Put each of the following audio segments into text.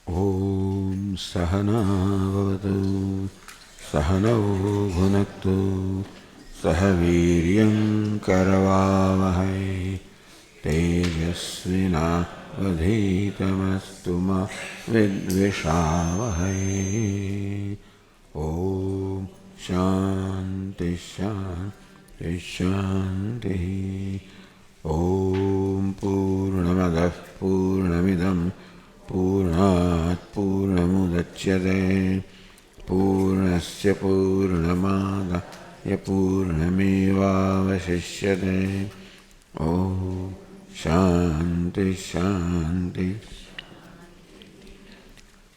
ॐ सहना भवतु सहनौ भुनक्तु सह वीर्यं करवावहै तेजस्विनावधीतमस्तु मा विद्विषावहै। ॐ शान्ति शान्ति शान्तिः। ॐ पूर्णमदः पूर्णमिदं पूर्णात् पूर्णमुदच्यते पूर्णस्य पूर्णमादाय पूर्णमेवावशिष्यते। ॐ शान्ति शान्ति।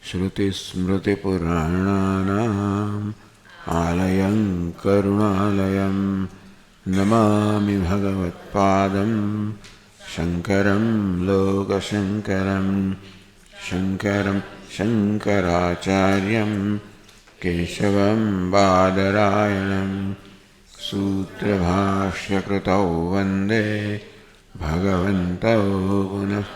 श्रुतिस्मृतिपुराणानाम् आलयं करुणालयं नमामि भगवत्पादं शङ्करं लोकशङ्करं शङ्करं शङ्कराचार्यं केशवं बादरायणं सूत्रभाष्यकृतौ वन्दे भगवन्तौ पुनः।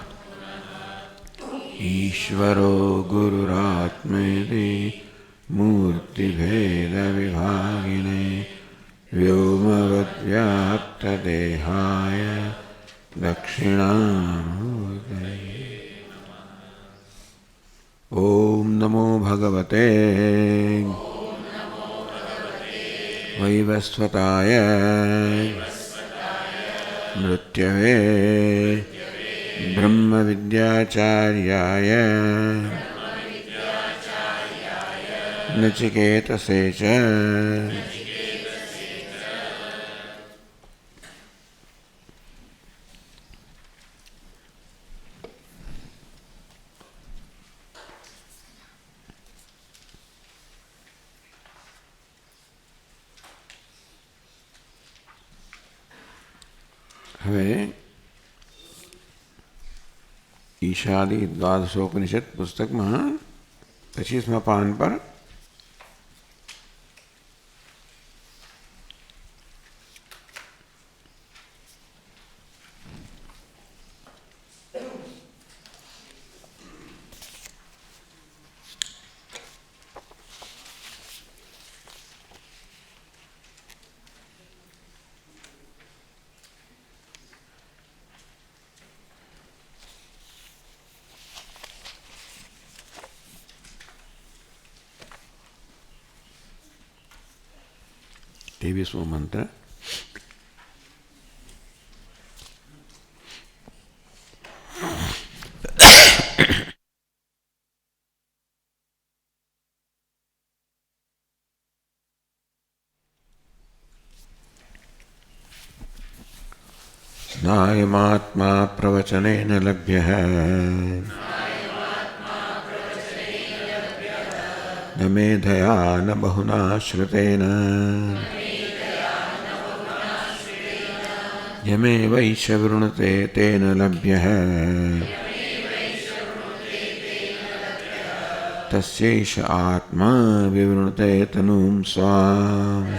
ईश्वरो गुरुरात्मेति मूर्तिभेदविभागिने व्योमवद्व्याप्तदेहाय दक्षिणामूर्तये। ॐ नमो भगवते वैवस्वताय मृत्यवे ब्रह्मविद्याचार्याय नचिकेतसे च હવે ईशादी द्वादशोपनिषद पुस्तक में 25वां पान पर तेवीसवां मंत्र। नायमात्मा प्रवचनेन लभ्यः न मेधया न बहुना श्रुतेन यमेवैष वृणुते तेन लभ्यः तस्यैष आत्मा विवृणुते तनुं स्वाम्।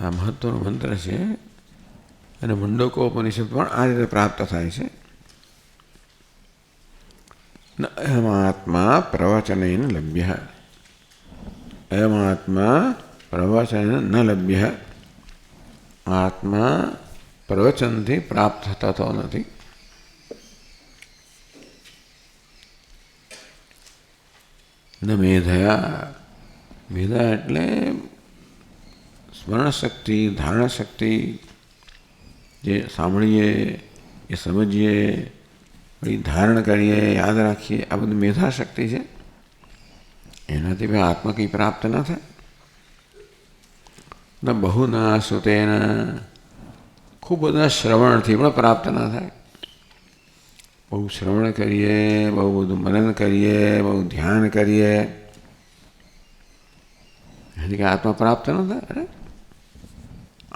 આ મહત્વનો મંત્ર છે અને મુંડકોપનિષદ પણ આ રીતે પ્રાપ્ત થાય છે। ન અયમાત્મા પ્રવચનેન લભ્યઃ અયમાત્મા પ્રવચનેન ન લભ્યઃ આત્મા પ્રવચનથી પ્રાપ્ત થતો નથી। ન મેધયા મેધા એટલે स्मरण शक्ति धारणा शक्ति जे सांभळीए ए समझिए वही धारण करिए याद राखिए आ बधी मेधा शक्ति है। एनाथी भी आत्मा कहीं प्राप्त न थाय। न बहुना श्रुतेन खूब बधा श्रवणथी पण प्राप्त न थाय। बहु श्रवण करिए बहु बधु मनन करिए बहु ध्यान करिए यानी कि आत्मा प्राप्त न थाय। अरे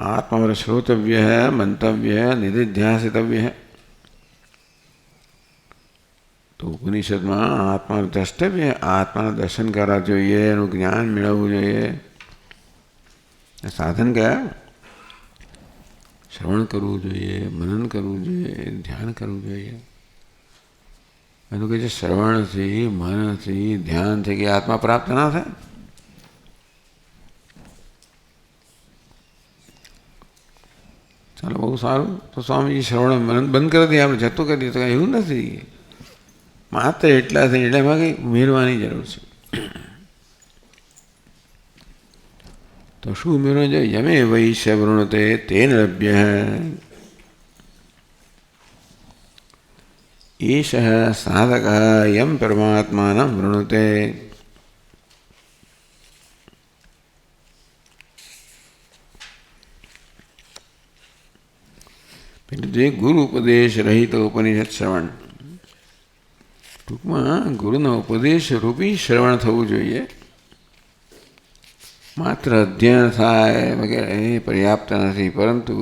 आत्मा श्रोतव्य है मंतव्य है निधिध्यासितव्य है। तो उपनिषद में आत्मा द्रष्टव्य है आत्मा दर्शन करा जोईए ज्ञान मेळववुं जोईए। साधन क्या શ્રવણ કરવું જોઈએ, મનન કરવું જોઈએ, ધ્યાન કરવું જોઈએ. એનું કહે છે શ્રવણથી, મનનથી, ધ્યાનથી કે આત્મા પ્રાપ્ત ના થાય. ચાલો બહુ સારું. તો સ્વામીજી શ્રવણ મનન બંધ કરી દઈએ, આપણે જતું કરી દઈએ. તો એવું નથી, માત્ર એટલાથી એટલે એમાં કંઈ ઉમેરવાની જરૂર છે. તો શું ઉમેરવાનું છે? યમે વૈશ્ય વૃણતે તેન લભ્ય એષ સાધક યમ પરમાત્માનં વૃણુતે. પેલું જે ગુરુ ઉપદેશ રહિત ઉપનિષદ શ્રવણ, ટૂંકમાં ગુરુનો ઉપદેશ રૂપી શ્રવણ થવું જોઈએ. માત્ર અધ્યયન થાય વગેરે એ પર્યાપ્ત નથી, પરંતુ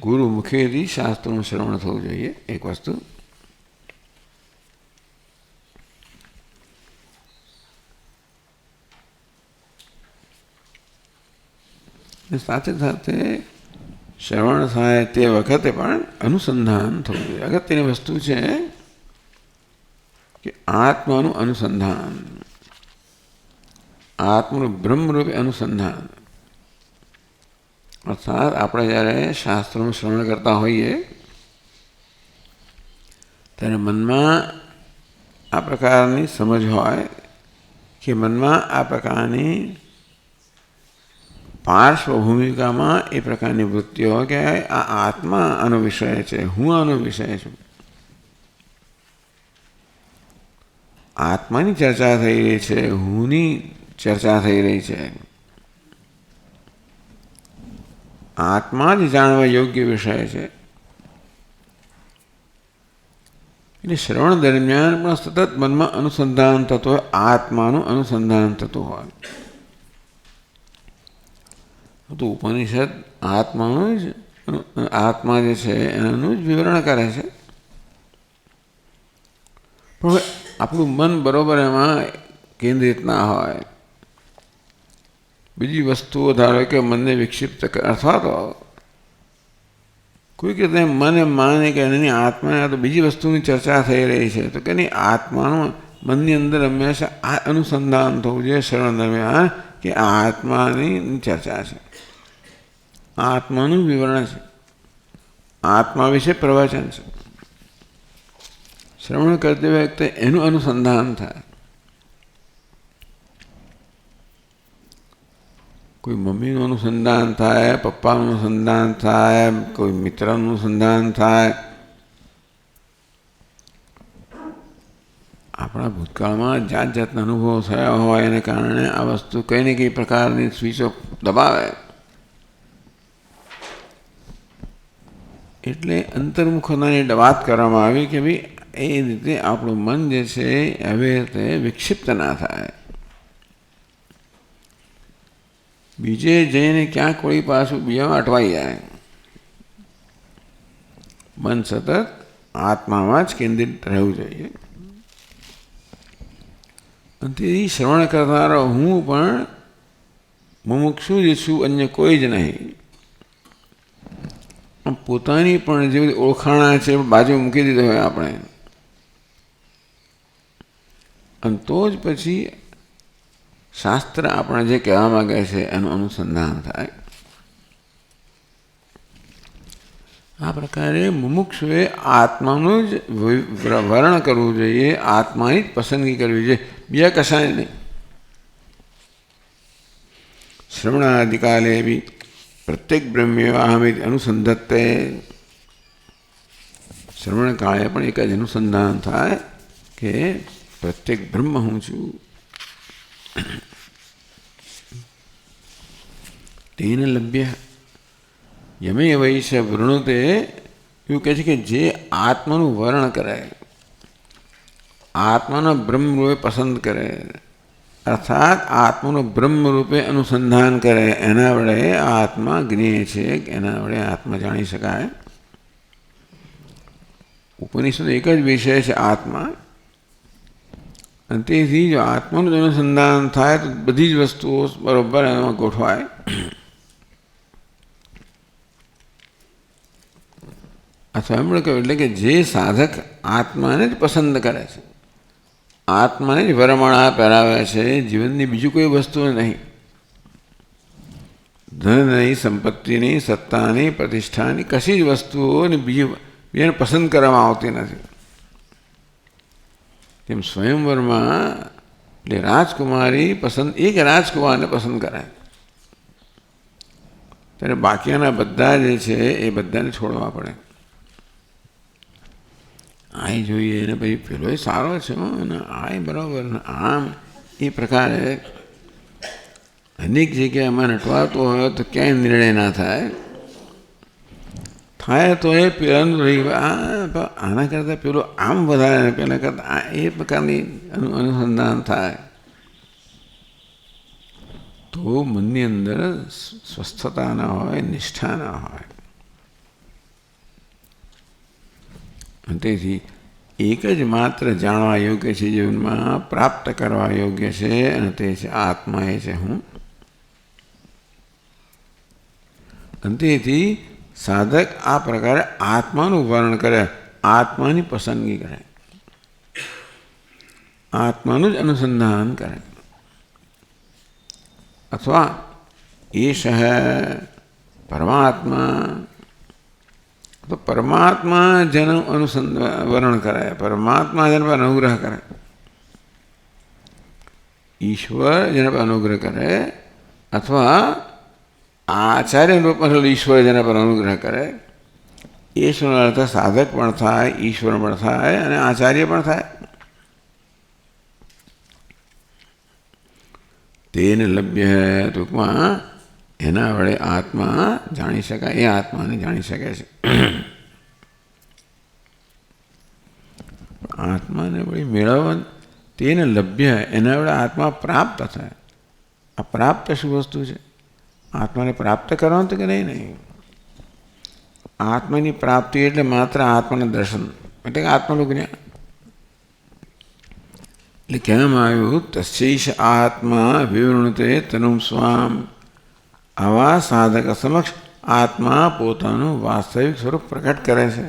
ગુરુ મુખેથી શાસ્ત્રનું શ્રવણ થવું જોઈએ. એક વસ્તુ. સાથે સાથે શ્રવણ થાય તે વખતે પણ અનુસંધાન થવું જોઈએ. અગત્યની વસ્તુ છે કે આત્માનું અનુસંધાન, આત્માનું બ્રહ્મરૂપે અનુસંધાન. અર્થાત આપણે જ્યારે શાસ્ત્રનું શ્રવણ કરતા હોઈએ ત્યારે મનમાં આ પ્રકારની સમજ હોય કે મનમાં આ પ્રકારની પાર્શ્વભૂમિકામાં એ પ્રકારની વૃત્તિ હોય કે આ આત્મા આનો વિષય છે, હું આનો વિષય છું. આત્માની ચર્ચા થઈ રહી છે, હુંની ચર્ચા થઈ રહી છે. આત્મા જ જાણવા યોગ્ય વિષય છે. એટલે શ્રવણ દરમિયાન પણ સતત મનમાં અનુસંધાન થતું હોય, આત્માનું અનુસંધાન થતું હોય. તો ઉપનિષદ આત્માનું જ, આત્મા જે છે એનું જ વિવરણ કરે છે. પણ આપણું મન બરોબર એમાં કેન્દ્રિત ના હોય, બીજી વસ્તુઓ ધારો કે મનને વિક્ષિપ્ત કરે, અથવા તો કોઈ કે મને માને કે એની આત્મા તો બીજી વસ્તુની ચર્ચા થઈ રહી છે, તો કે નહીં, આત્માનું મનની અંદર હંમેશા આ અનુસંધાન થવું જોઈએ શ્રવણ દરમિયાન કે આ આત્માની ચર્ચા છે, આત્માનું વિવરણ છે, આત્મા વિશે પ્રવચન છે. શ્રવણ કરતી વખતે એનું અનુસંધાન થાય. કોઈ મમ્મીનું અનુસંધાન થાય, પપ્પાનું અનુસંધાન થાય, કોઈ મિત્રનું અનુસંધાન થાય. આપણા ભૂતકાળમાં જાત જાતના અનુભવો થયા હોય એને કારણે આ વસ્તુ કંઈ ને કંઈ પ્રકારની સ્વીચો દબાવે. એટલે અંતર્મુખતાની વાત કરવામાં આવી કે ભાઈ એ રીતે આપણું મન જે છે હવે તે વિક્ષિપ્ત ના થાય. બીજે જઈને ક્યાંક કોઈ પાછું બીજામાં અટવાઈ જાય. મન સતત આત્મામાં જ કેન્દ્રિત રહેવું જોઈએ. અને તેથી શ્રવણ કરનારો હું પણ મુમુક્ષુ જ છું, અન્ય કોઈ જ નહીં. પોતાની પણ જે બધી ઓળખાણા છે બાજુ મૂકી દીધો હોય આપણે, અને તો જ પછી શાસ્ત્ર આપણે જે કહેવા માંગે છે એનું અનુસંધાન થાય. આ પ્રકારે મુમુક્ષુએ આત્માનું જ વર્ણ કરવું જોઈએ, આત્માની જ પસંદગી કરવી જોઈએ, બીજા કશાય નહીં. શ્રવણાદિકાલે બી પ્રત્યેક બ્રહ્મ્યવાહમિત અનુસંધત્તે. શ્રવણ કાળે પણ એક જ અનુસંધાન થાય કે પ્રત્યેક બ્રહ્મ હું છું. તેન લભ્ય યમે વૈશ્ય વૃણુતે. એવું કહે છે કે જે આત્માનું વર્ણ કરે, આત્માના બ્રહ્મરૂપે પસંદ કરે, અર્થાત આત્માનું બ્રહ્મરૂપે અનુસંધાન કરે, એના વડે આત્મા જ્ઞેય છે, એના વડે આત્મા જાણી શકાય. ઉપનિષદ એક જ વિષય છે આત્મા, અને તેથી જો આત્માનું અનુસંધાન થાય તો બધી જ વસ્તુઓ બરોબર એમાં ગોઠવાય. અથવા એમણે કહ્યું એટલે કે જે સાધક આત્માને જ પસંદ કરે છે, આત્માને જ વરમાળા પહેરાવે છે, જીવનની બીજું કોઈ વસ્તુ નહીં, ધન નહીં, સંપત્તિ નહીં, સત્તાની, પ્રતિષ્ઠાની કશી જ વસ્તુઓની બીજાને પસંદ કરવામાં આવતી નથી. તેમ સ્વયંવરમાં એટલે રાજકુમારી પસંદ એક રાજકુમારને પસંદ કરાય, ત્યારે બાકીના બધા જે છે એ બધાને છોડવા પડે. આ જોઈએ ને પછી પેલો સારો છે ને આ બરાબર આમ એ પ્રકારે અનેક જગ્યાએ એમાં નટવાતો હોય તો ક્યાંય નિર્ણય ના થાય તો એ પેલાનું રહી આના કરતાં પેલું આમ વધારે પેલા કરતાં એ પ્રકારની અનુસંધાન થાય તો મનની અંદર સ્વસ્થતા ના હોય, નિષ્ઠા ના હોય. તેથી એક જ માત્ર જાણવા યોગ્ય છે, જીવનમાં પ્રાપ્ત કરવા યોગ્ય છે, અને તે છે આત્મા, એ છે હું. અને તેથી સાધક આ પ્રકારે આત્માનું વર્ણન કરે, આત્માની પસંદગી કરે, આત્માનું જ અનુસંધાન કરે. અથવા એશ પરમાત્મા, તો પરમાત્મા જેનું વર્ણન કરે, પરમાત્મા જેના પર અનુગ્રહ કરે, ઈશ્વર જેના પર અનુગ્રહ કરે, અથવા આચાર્ય રૂપમાં ઈશ્વર જેના પર અનુગ્રહ કરે. ઈશ્વરનો અર્થ સાધક પણ થાય, ઈશ્વર પણ થાય અને આચાર્ય પણ થાય. તેને લભ્ય ટૂંકમાં એના વડે આત્મા જાણી શકાય, એ આત્માને જાણી શકે છે. આત્માને વળી મેળવવા તેને લભ્ય એના વડે આત્મા પ્રાપ્ત થાય. આ પ્રાપ્ત શું વસ્તુ છે? આત્માને પ્રાપ્ત કરવાનું તો કે નહીં. આત્માની પ્રાપ્તિ એટલે માત્ર આત્માના દર્શન, એટલે કે આત્માનું જ્ઞાન. એટલે કહેવામાં આવ્યું તસ્યૈષ આત્મા વિવૃણતે તનુમ સ્વામ. આવા સાધક સમક્ષ આત્મા પોતાનું વાસ્તવિક સ્વરૂપ પ્રકટ કરે છે.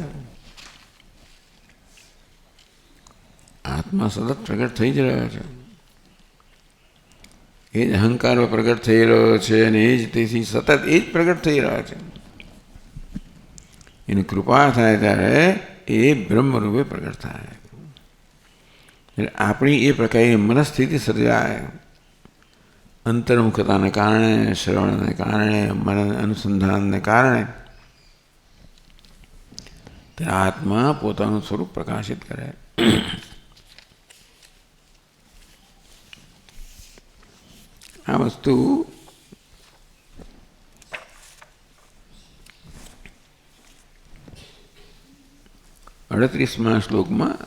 આત્મા સતત પ્રગટ થઈ જ રહ્યો છે, એ જ અહંકાર પ્રગટ થઈ રહ્યો છે, અને એ જ તેથી સતત એ જ પ્રગટ થઈ રહ્યો છે. એની કૃપા થાય ત્યારે એ બ્રહ્મરૂપે પ્રગટ થાય. આપણી એ પ્રકારની મનસ્થિતિ સર્જાય, અંતર્મુખતાને કારણે, શ્રવણને કારણે, મન અનુસંધાનને કારણે તે આત્મા પોતાનું સ્વરૂપ પ્રકાશિત કરે. આ વસ્તુ અડત્રીસમાં શ્લોકમાં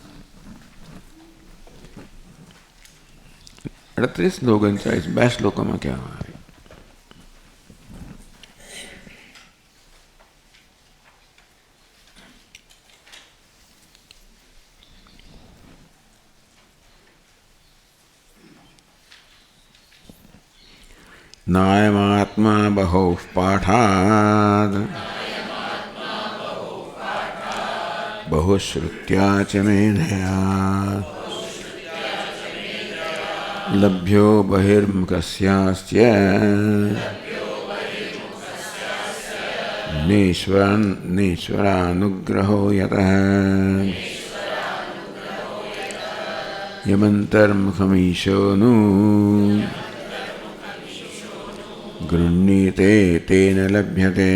38 ને 39 બે શ્લોકોમાં કહેવામાં આવે. નાયમાત્મા બહૌ પાઠાદ બહુશ્રુત્યા ચ મેધયા લભ્યો બહિર્મુખસ્યાસ્ય નિશ્વરાનુગ્રહો યતઃ યમંતર્મુખમીશોનું ગૃહ્ણીતે તેન લભ્યતે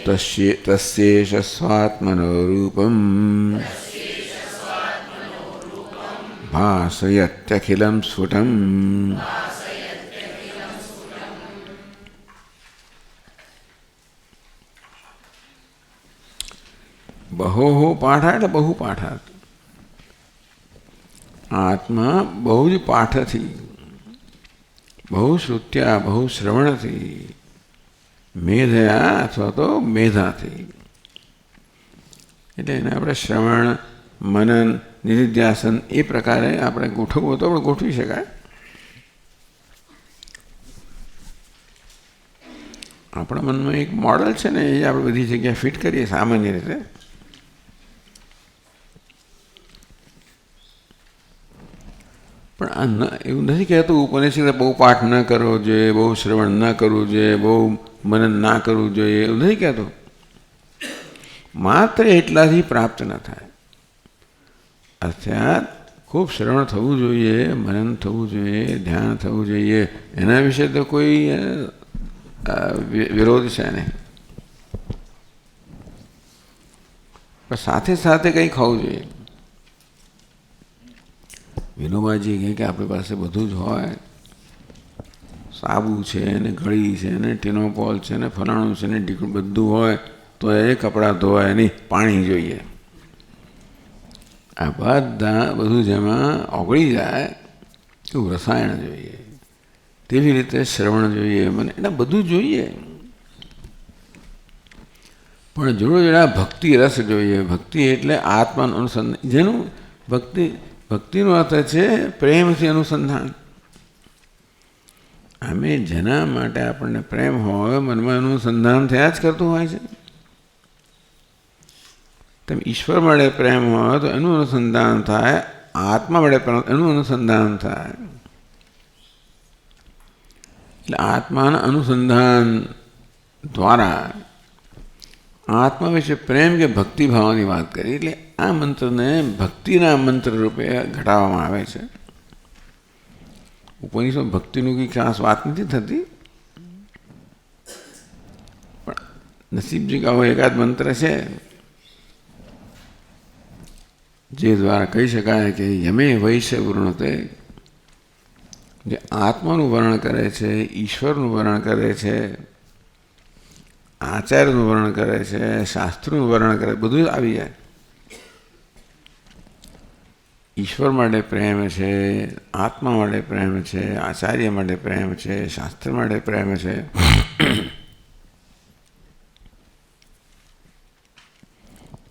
તસ્યેષ સ્વાત્મનો રૂપમ ભાસયત્યખિલં સ્ફુટં. બહો પાઠા એટલે બહુ પાઠા. આત્મા બહુ જ પાઠથી, બહુ શ્રુત્યા બહુ શ્રવણથી, મેધયા અથવા તો મેધાથી, એટલે એને આપણે શ્રવણ, મનન, નિધિધ્યાસન એ પ્રકારે આપણે ગોઠવવું તો આપણે ગોઠવી શકાય. આપણા મનમાં એક મોડલ છે ને, એ આપણે બધી જગ્યાએ ફિટ કરીએ સામાન્ય રીતે. પણ આ એવું નથી કહેતું ઉપનિષદ બહુ પાઠ ન કરવો જોઈએ, બહુ શ્રવણ ન કરવું જોઈએ, બહુ મનન ના કરવું જોઈએ, એવું નથી કહેતું. માત્ર એટલાથી પ્રાપ્ત ન થાય. અર્થાત ખૂબ શ્રવણ થવું જોઈએ, મનન થવું જોઈએ, ધ્યાન થવું જોઈએ, એના વિશે તો કોઈ વિરોધ છે નહીં. પણ સાથે સાથે કંઈ ખાવું જોઈએ. વિનોબાજી કહે કે આપણી પાસે બધું જ હોય, સાબુ છે ને, ઘડી છે ને, ટીનોપોલ છે ને, ફલાણું છે ને, ઢીકણું બધું હોય, તો એ કપડાં ધોવાય નહીં, પાણી જોઈએ. આ બધું જેમાં ઓગળી જાય એવું રસાયણ જોઈએ. તેવી રીતે શ્રવણ જોઈએ, મને એને બધું જોઈએ. પણ જોડો જોડા ભક્તિ રસ જોઈએ. ભક્તિ એટલે આત્માનું અનુસંધાન, જેનું ભક્તિનો અર્થ છે પ્રેમથી અનુસંધાન. અમે જેના માટે આપણને પ્રેમ હોય, મનમાં અનુસંધાન થયા જ કરતું હોય છે. તેમ ઈશ્વર મળે પ્રેમ હોય તો એનું અનુસંધાન થાય, આત્મા મળે એનું અનુસંધાન થાય. એટલે આત્માના અનુસંધાન દ્વારા આત્મા વિશે પ્રેમ કે ભક્તિભાવની વાત કરી. એટલે આ મંત્રને ભક્તિના મંત્ર રૂપે ઘટાડવામાં આવે છે. ઉપનિષદ ભક્તિનું કંઈ ખાસ વાત નથી થતી, પણ નસીબજી આવો એકાદ મંત્ર છે જે દ્વારા કહી શકાય કે યમે વૈશ્ય વૃણતે, જે આત્માનું વર્ણન કરે છે, ઈશ્વરનું વર્ણન કરે છે, આચાર્યનું વર્ણન કરે છે, શાસ્ત્રનું વર્ણન કરે, બધું જ આવી જાય. ઈશ્વર માટે પ્રેમ છે, આત્મા માટે પ્રેમ છે, આચાર્ય માટે પ્રેમ છે, શાસ્ત્ર માટે પ્રેમ છે.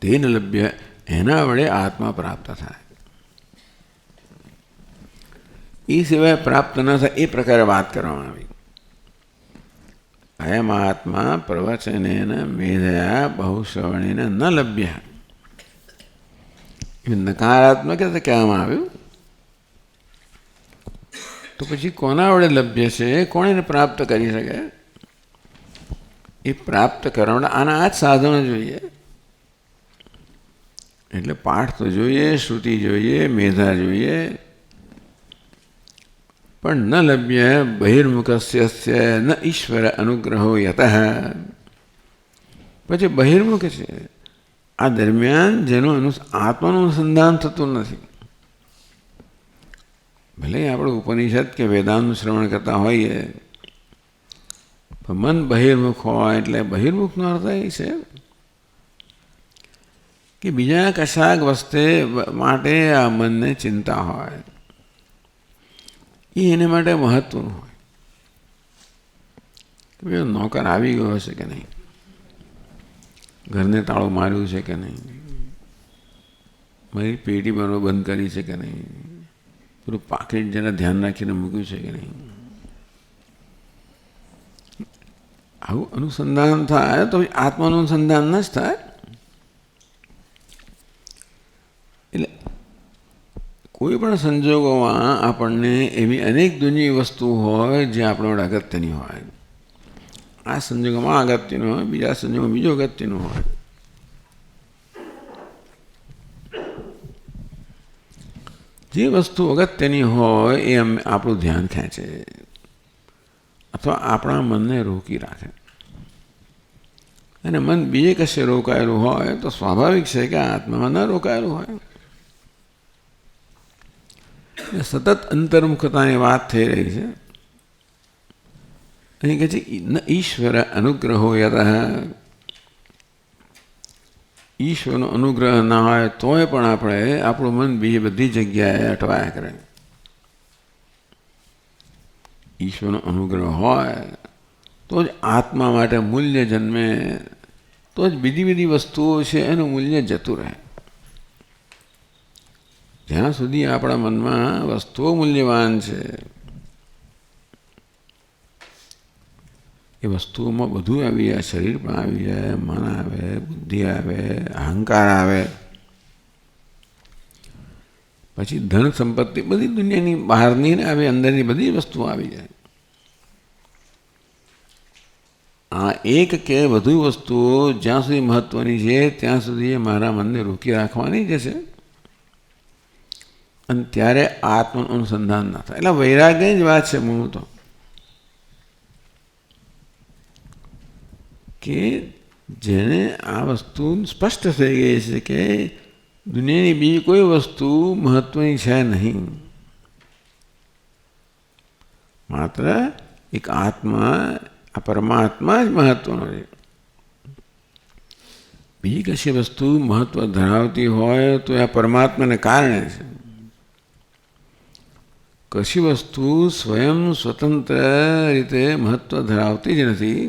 તેન લભ્ય, એના વડે આત્મા પ્રાપ્ત થાય. એ સિવાય પ્રાપ્ત ન થાય એ પ્રકારે વાત કરવામાં આવી. અયમ આત્મા પ્રવચનેન મેધયા બહુશ્રવણેન ન લભ્ય. નકારાત્મક રીતે કહેવામાં આવ્યું. તો પછી કોના વડે લભ્ય છે, કોણ એને પ્રાપ્ત કરી શકે? એ પ્રાપ્ત કરવા આના આ જ સાધનો જોઈએ. એટલે પાઠ તો જોઈએ, શ્રુતિ જોઈએ, મેધા જોઈએ, પણ ન લભ્ય બહિર્મુખસ્ય ન ઈશ્વર અનુગ્રહો યતઃ. પછી બહિર્મુખ છે, આ દરમિયાન જેનું આત્માનું અનુસંધાન થતું નથી. ભલે આપણે ઉપનિષદ કે વેદાંતનું શ્રવણ કરતા હોઈએ, પણ મન બહિર્મુખ હોય. એટલે બહિર્મુખનો અર્થ એ છે કે બીજા કશાક વસ્તુ માટે આ મનને ચિંતા હોય, એ એને માટે મહત્વનું હોય કે ભાઈ નોકર આવી ગયો છે કે નહીં, ઘરને તાળું માર્યું છે કે નહીં, મારી પેટી બરોબર બંધ કરી છે કે નહીં, પેલું પાકીટ જેને ધ્યાન રાખીને મૂક્યું છે કે નહીં. આવું અનુસંધાન થાય તો આત્માનું અનુસંધાન ન જ થાય. એટલે કોઈ પણ સંજોગોમાં આપણને એવી અનેક દુનિયા વસ્તુ હોય જે આપણા માટે અગત્યની હોય. આ સંજોગોમાં અગત્યનું હોય, બીજા સંજોગોમાં બીજો અગત્યનું હોય. જે વસ્તુ અગત્યની હોય એ આપણું ધ્યાન ખેંચે અથવા આપણા મનને રોકી રાખે. અને મન બીજે કશે રોકાયેલું હોય તો સ્વાભાવિક છે કે આત્મામાં ન રોકાયેલું હોય. સતત અંતર્મુખતાની વાત થઈ રહી છે. અહીં કહે છે ન ઈશ્વર અનુગ્રહો યતઃ. ઈશ્વરનો અનુગ્રહ ના હોય તોય પણ આપણું મન બીજી બધી જગ્યાએ અટવાયા કરે. ઈશ્વરનો અનુગ્રહ હોય તો જ આત્મા માટે મૂલ્ય જન્મે, તો જ બીજી બધી વસ્તુઓ છે એનું મૂલ્ય જતું રહે. જ્યાં સુધી આપણા મનમાં વસ્તુઓ મૂલ્યવાન છે એ વસ્તુઓમાં બધું આવી જાય, શરીર પણ આવી જાય, મન આવે, બુદ્ધિ આવે, અહંકાર આવે, પછી ધન સંપત્તિ બધી દુનિયાની બહારની ને આવી અંદરની બધી વસ્તુઓ આવી જાય. આ એક કે વધુ વસ્તુઓ જ્યાં સુધી મહત્વની છે ત્યાં સુધી એ મારા મનને રોકી રાખવાની જ છે. અને ત્યારે આત્મનું અનુસંધાન ના થાય. એટલે વૈરાગ્ય જ વાત છે મૂળ તો, કે જેને આ વસ્તુ સ્પષ્ટ થઈ ગઈ છે કે દુનિયાની બીજી કોઈ વસ્તુ મહત્વની છે નહીં, માત્ર એક આત્મા, આ પરમાત્મા જ મહત્વનો છે. બીજી કશી વસ્તુ મહત્વ ધરાવતી હોય તો આ પરમાત્માને કારણે છે. કશી વસ્તુ સ્વયં સ્વતંત્ર રીતે મહત્વ ધરાવતી જ નથી.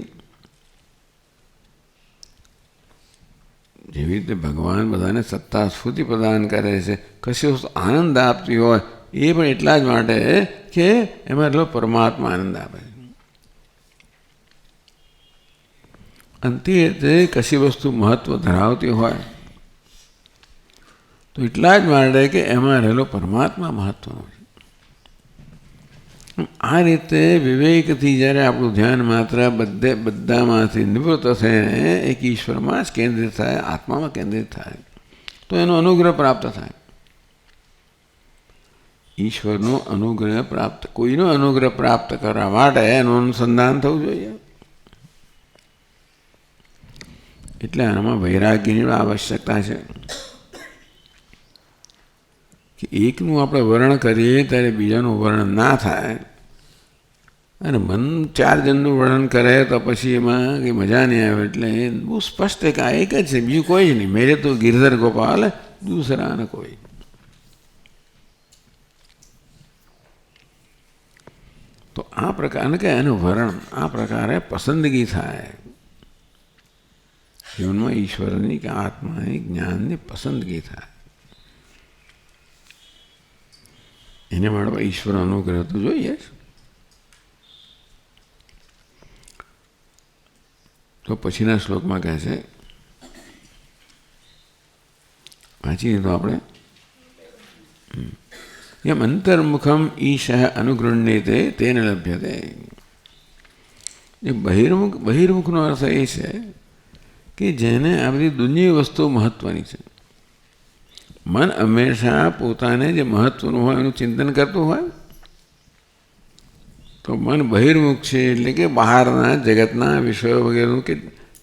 જેવી રીતે ભગવાન બધાને સત્તા સ્ફૂર્તિ પ્રદાન કરે છે, કશી વસ્તુ આનંદ આપતી હોય એ પણ એટલા જ માટે કે એમાં એટલો પરમાત્મા આનંદ આપે છે. અને તે રીતે કશી વસ્તુ મહત્વ ધરાવતી હોય તો એટલા જ માટે કે એમાં રહેલો પરમાત્મા મહત્વનો છે. આ રીતે વિવેકથી જ્યારે આપણું ધ્યાન માત્ર બધામાંથી નિવૃત્ત થઈને એક ઈશ્વરમાં જ કેન્દ્રિત થાય, આત્મામાં કેન્દ્રિત થાય, તો એનો અનુગ્રહ પ્રાપ્ત થાય. ઈશ્વરનો અનુગ્રહ પ્રાપ્ત, કોઈનો અનુગ્રહ પ્રાપ્ત કરવા માટે એનું અનુસંધાન થવું જોઈએ. એટલે આમાં વૈરાગ્યની આવશ્યકતા છે કે એકનું આપણે વર્ણન કરીએ ત્યારે બીજાનું વર્ણન ના થાય. અને મન 4 જણનું વર્ણન કરે તો પછી એમાં કંઈ મજા નહીં આવે. એટલે બહુ સ્પષ્ટ કે આ એક જ છે, બીજું કોઈ જ નહીં. મેરે તો ગિરધર ગોપાલ દૂસરા ન કોઈ. તો આ પ્રકારને કે એનું વર્ણન આ પ્રકારે પસંદગી થાય. જીવનમાં ઈશ્વરની કે આત્માની જ્ઞાનની પસંદગી થાય. એને માટે ઈશ્વર અનુગ્રહ તો જોઈએ જ. તો પછીના શ્લોકમાં કહે છે, વાંચી દીધું આપણે, એમ અંતર્મુખમ ઈશ અનુગૃહ્યતે તેને લભ્યતે. એ બહિર્મુખનો અર્થ એ છે કે જેને આ બધી દુનિયા વસ્તુઓ મહત્વની છે. મન હંમેશા પોતાને જે મહત્વનું હોય એનું ચિંતન કરતું હોય તો મન બહિર્મુખ છે. એટલે કે બહારના જગતના વિષયો વગેરેનું કે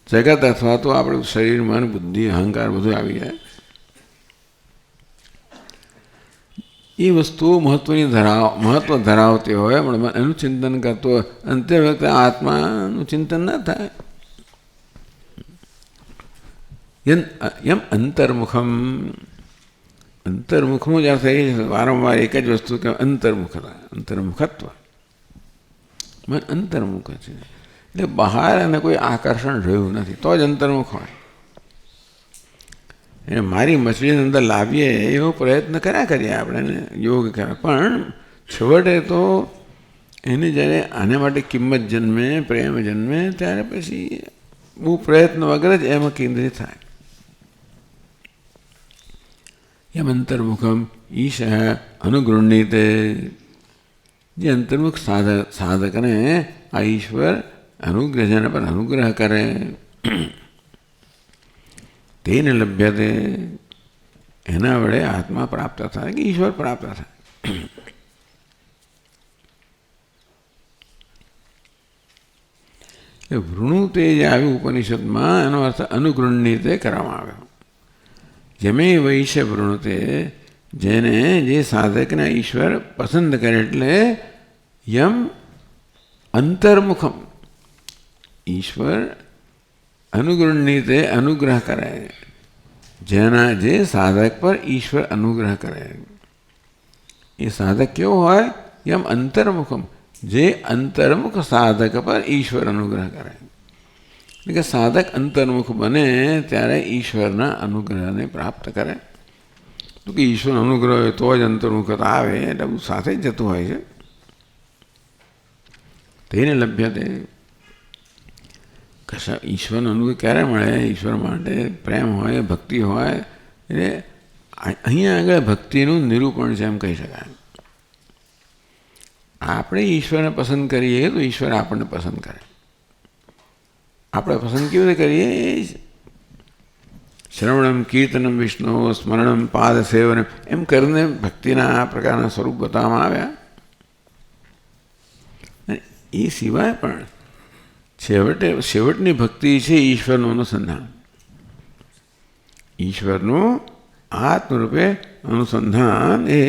જગત અથવા તો આપણું શરીર, મન, બુદ્ધિ, અહંકાર બધું આવી જાય. એ વસ્તુઓ મહત્વ ધરાવતી હોય પણ એનું ચિંતન કરતો હોય, અંતે વખતે આત્માનું ચિંતન ના થાય. એમ અંતર્મુખનું જ અર્થ એ વારંવાર એક જ વસ્તુ કે અંતર્મુખતા, અંતર્મુખત્વ. મન અંતર્મુખ છે એટલે બહાર એને કોઈ આકર્ષણ રહ્યું નથી, તો જ અંતર્મુખ હોય. એને મારી મછલીની અંદર લાવીએ એવો પ્રયત્ન કર્યા કરીએ આપણે યોગ કર્યા, પણ છેવટે તો એને જ્યારે આના માટે કિંમત જન્મે, પ્રેમ જન્મે, ત્યારે પછી બહુ પ્રયત્ન વગર જ એમાં કેન્દ્રિત થાય. એમ અંતર્મુખમ ઈશ અનુગૃહ્યતે. જે અંતર્મુખ સાધકને આ ઈશ્વર અનુગ્રહ જેના પર અનુગ્રહ કરે તેને લભ્યતે, એના વડે આત્મા પ્રાપ્ત થાય કે ઈશ્વર પ્રાપ્ત થાય. એટલે વૃણુતે જે આવ્યું ઉપનિષદમાં એનો અર્થ અનુગૃહ્યતે કરવામાં આવ્યો. જેમે વૈશ્ય વૃણુતે, જેને જે સાધકને ઈશ્વર પસંદ કરે. એટલે યમ અંતર્મુખમ, ઈશ્વર અનુગૃહ્યતે અનુગ્રહ કરે. જેના જે સાધક પર ઈશ્વર અનુગ્રહ કરે એ સાધક કેવો હોય? યમ અંતર્મુખમ, જે અંતર્મુખ સાધક પર ઈશ્વર અનુગ્રહ કરે. એટલે કે સાધક અંતર્મુખ બને ત્યારે ઈશ્વરના અનુગ્રહને પ્રાપ્ત કરે. તો કે ઈશ્વર અનુગ્રહ હોય તો જ અંતર્મુખતા આવે, એટલે બધું સાથે જ જતું હોય છે. તેને લભ્યતે. કશા ઈશ્વરનો અનુભવ ક્યારે મળે? ઈશ્વર માટે પ્રેમ હોય, ભક્તિ હોય. એટલે અહીંયા આગળ ભક્તિનું નિરૂપણ છે એમ કહી શકાય. આપણે ઈશ્વરને પસંદ કરીએ તો ઈશ્વર આપણને પસંદ કરે. આપણે પસંદ કેવી રીતે કરીએ? શ્રવણમ કીર્તનમ વિષ્ણુ સ્મરણમ પાદ સેવનમ એમ કરીને ભક્તિના આ પ્રકારના સ્વરૂપ બતાવવામાં આવ્યા. એ સિવાય પણ છેવટની ભક્તિ છે ઈશ્વરનું અનુસંધાન. ઈશ્વરનું આત્મરૂપે અનુસંધાન એ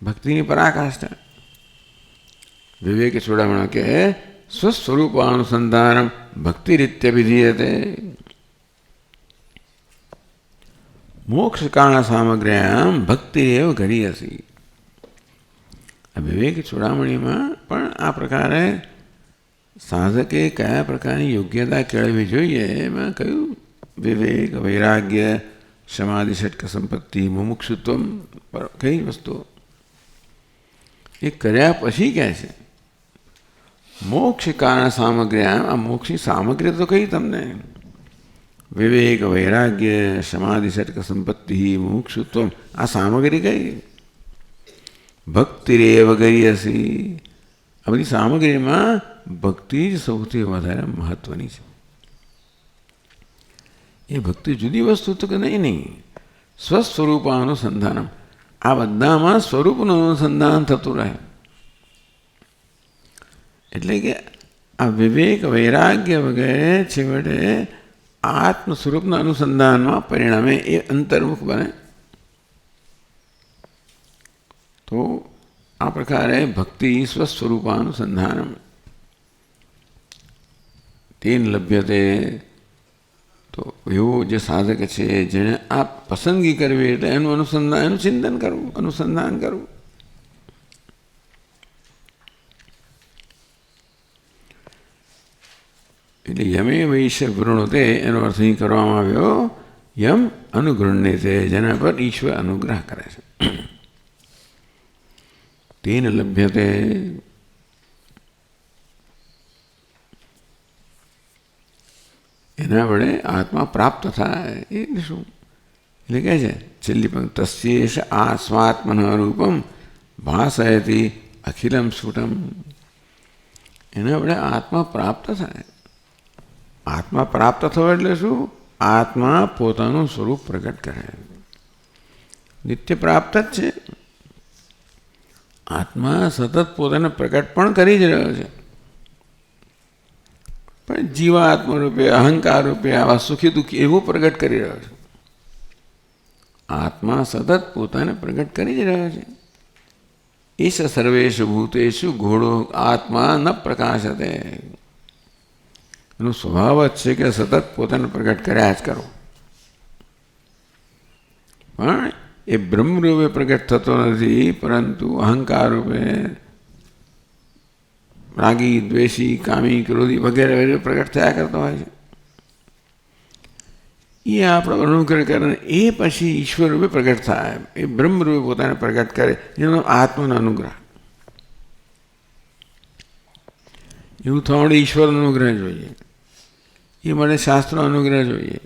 ભક્તિની પરાકાષ્ઠા. વિવેક ચૂડામણ કે સ્વસ્વરૂપાનુસંધાનમ ભક્તિરીત્યભિધીયતે. મોક્ષ કાળ સામગ્ર્યામ ભક્તિરેવ ગરીયસી. આ વિવેક ચૂડામણીમાં પણ આ પ્રકારે સાધકે કયા પ્રકારની યોગ્યતા કેળવવી જોઈએ એમાં કહ્યું. વિવેક, વૈરાગ્ય, સમાધિ, ષટક સંપત્તિ, મુમુક્ષુત્વમ, કઈ વસ્તુઓ એ કર્યા પછી કહે છે મોક્ષ કારણ સામગ્ર્યામ. આ મોક્ષની સામગ્રી તો કઈ તમને? વિવેક, વૈરાગ્ય, સમાધિ, ષટક સંપત્તિ, મુમુક્ષુત્વમ. આ સામગ્રી કઈ? ભક્તિરેવ ગરીયસી. આ બધી સામગ્રીમાં ભક્તિ જ સૌથી વધારે મહત્વની છે. એ ભક્તિ જુદી વસ્તુ તો કે નહીં. સ્વસ્વરૂપાનુસંધાનમ. આ બધામાં સ્વરૂપનું અનુસંધાન થતું રહે. એટલે કે આ વિવેક, વૈરાગ્ય વગેરે છેવટે આત્મ સ્વરૂપના અનુસંધાનમાં પરિણામે એ અંતર્મુખ બને. તો આ પ્રકારે ભક્તિ સ્વસ્વરૂપાનુસંધાનમ તેન લભ્યતે. તો એવું જે સાધક છે જેણે આ પસંદગી કરવી એટલે એનું અનુસંધાન, એનું ચિંતન કરવું, અનુસંધાન કરવું. એટલે યમે વૈશ્ય વૃણોતે એનો અર્થ અહીં કરવામાં આવ્યો યમ અનુગૃહ્ય છે, જેના પર ઈશ્વર અનુગ્રહ કરે છે. તેન લભ્યતે. એના વડે આત્મા પ્રાપ્ત થાય. એટલે શું? એટલે કહે છે છેલ્લી પંક્તિ તસ્યેષ આસ્વાત્મન રૂપમ ભાસયતી અખિલમ સ્ફુટમ. એના વડે આત્મા પ્રાપ્ત થાય. આત્મા પ્રાપ્ત થયો એટલે શું? આત્મા પોતાનું સ્વરૂપ પ્રગટ કરે. નિત્ય પ્રાપ્ત જ છે. આત્મા સતત પોતાને પ્રગટ પણ કરી જ રહ્યો છે. પણ જીવાત્મા રૂપે, અહંકાર રૂપે આવા સુખી દુઃખી એવું પ્રગટ કરી રહ્યો છે. આત્મા સતત પોતાને પ્રગટ કરી જ રહ્યો છે. ઈશ સર્વેષુ ભૂતેષુ ઘોડો આત્મા ન પ્રકાશતે. એનો સ્વભાવ જ છે કે સતત પોતાને પ્રગટ કર્યા જ કરો. પણ એ બ્રહ્મરૂપે પ્રગટ થતો નથી, પરંતુ અહંકાર રૂપે રાગી, દ્વેષી, કામી, ક્રોધી વગેરે વગેરે પ્રગટ થયા કરતો હોય છે. એ આપણો અનુગ્રહ કરે એ પછી ઈશ્વર રૂપે પ્રગટ થાય. એ બ્રહ્મરૂપે પોતાને પ્રગટ કરે એનો આત્માનો અનુગ્રહ. એવું થવા માટે ઈશ્વરનો અનુગ્રહ જોઈએ. એ માટે શાસ્ત્રનો અનુગ્રહ જોઈએ.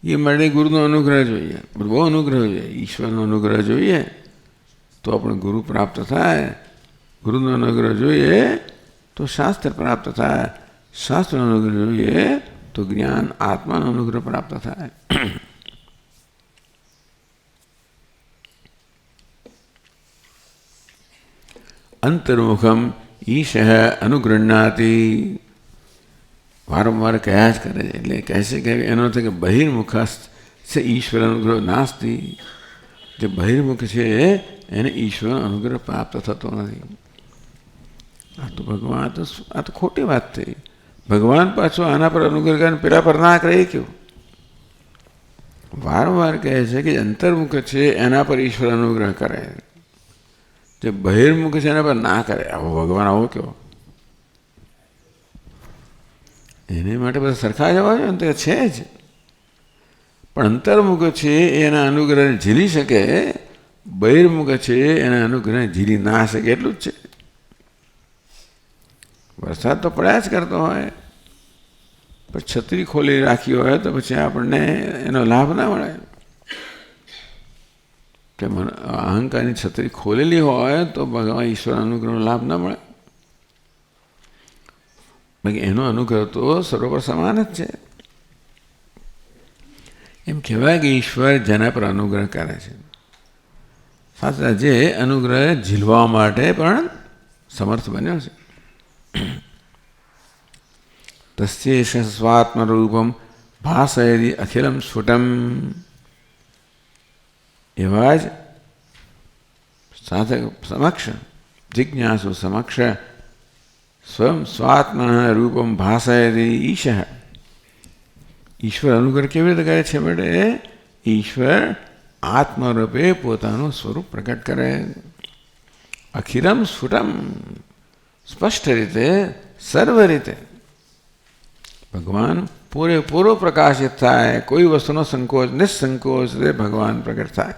એ માટે ગુરુનો અનુગ્રહ જોઈએ. બહુ અનુગ્રહ જોઈએ. ઈશ્વરનો અનુગ્રહ જોઈએ તો આપણે ગુરુ પ્રાપ્ત થાય. ગુરુનો અનુગ્રહ જોઈએ તો શાસ્ત્ર પ્રાપ્ત થાય. શાસ્ત્રનો અનુગ્રહ જોઈએ તો જ્ઞાન, આત્માનો અનુગ્રહ પ્રાપ્ત થાય. અંતર્મુખમ ઈશ અનુગૃહ્ણાતિ. વારંવાર કયા જ કરે છે. એટલે કહે છે કે એનો અર્થ કે બહિર્મુખ છે ઈશ્વર અનુગ્રહ નાસ્તિ. જે બહિર્મુખ છે એને ઈશ્વર અનુગ્રહ પ્રાપ્ત થતો નથી. આ તો ભગવાન આ તો ખોટી વાત થઈ. ભગવાન પાછો આના પર અનુગ્રહ કરે, પેલા પર ના કરે. કેવું વારંવાર કહે છે કે અંતર્મુખ છે એના પર ઈશ્વર અનુગ્રહ કરે, જે બહિર્મુખ છે એના પર ના કરે. આવો ભગવાન આવો કેવો? એને માટે બધા સરખા જવા જોઈએ ને? તો છે જ. પણ અંતર્મુખ છે એના અનુગ્રહને ઝીલી શકે, બહિર્મુખ છે એના અનુગ્રહને ઝીલી ના શકે. એટલું જ છે. વરસાદ તો પડ્યા જ કરતો હોય, પણ છત્રી ખોલી રાખી હોય તો પછી આપણને એનો લાભ ના મળે. કે અહંકારની છત્રી ખોલેલી હોય તો ભગવાન ઈશ્વર અનુગ્રહનો લાભ ના મળે. બાકી એનો અનુગ્રહ તો સર્વ પર સમાન જ છે. એમ કહેવાય કે ઈશ્વર જેના પર અનુગ્રહ કરે છે સાચા જે અનુગ્રહ ઝીલવા માટે પણ સમર્થ બન્યો છે. તસ્યેષ સ્વાત્મરૂપમ ભાસયતિ અખિલમ સ્ફુટમ. એવા જ સાધક સમક્ષ જિજ્ઞાસુ સમક્ષ સ્વયં સ્વાત્મા રૂપમ ભાસયતિ ઈશ. ઈશ્વર અનુગ્રહ કેવી રીતે કરે છે? બેટે ઈશ્વર આત્મરૂપે પોતાનું સ્વરૂપ પ્રગટ કરે. અખિલમ સ્ફુટમ, સ્પષ્ટ રીતે, સર્વ રીતે ભગવાન પૂરેપૂરો પ્રકાશિત થાય. કોઈ વસ્તુનો સંકોચ નિસંકોચ રીતે ભગવાન પ્રગટ થાય.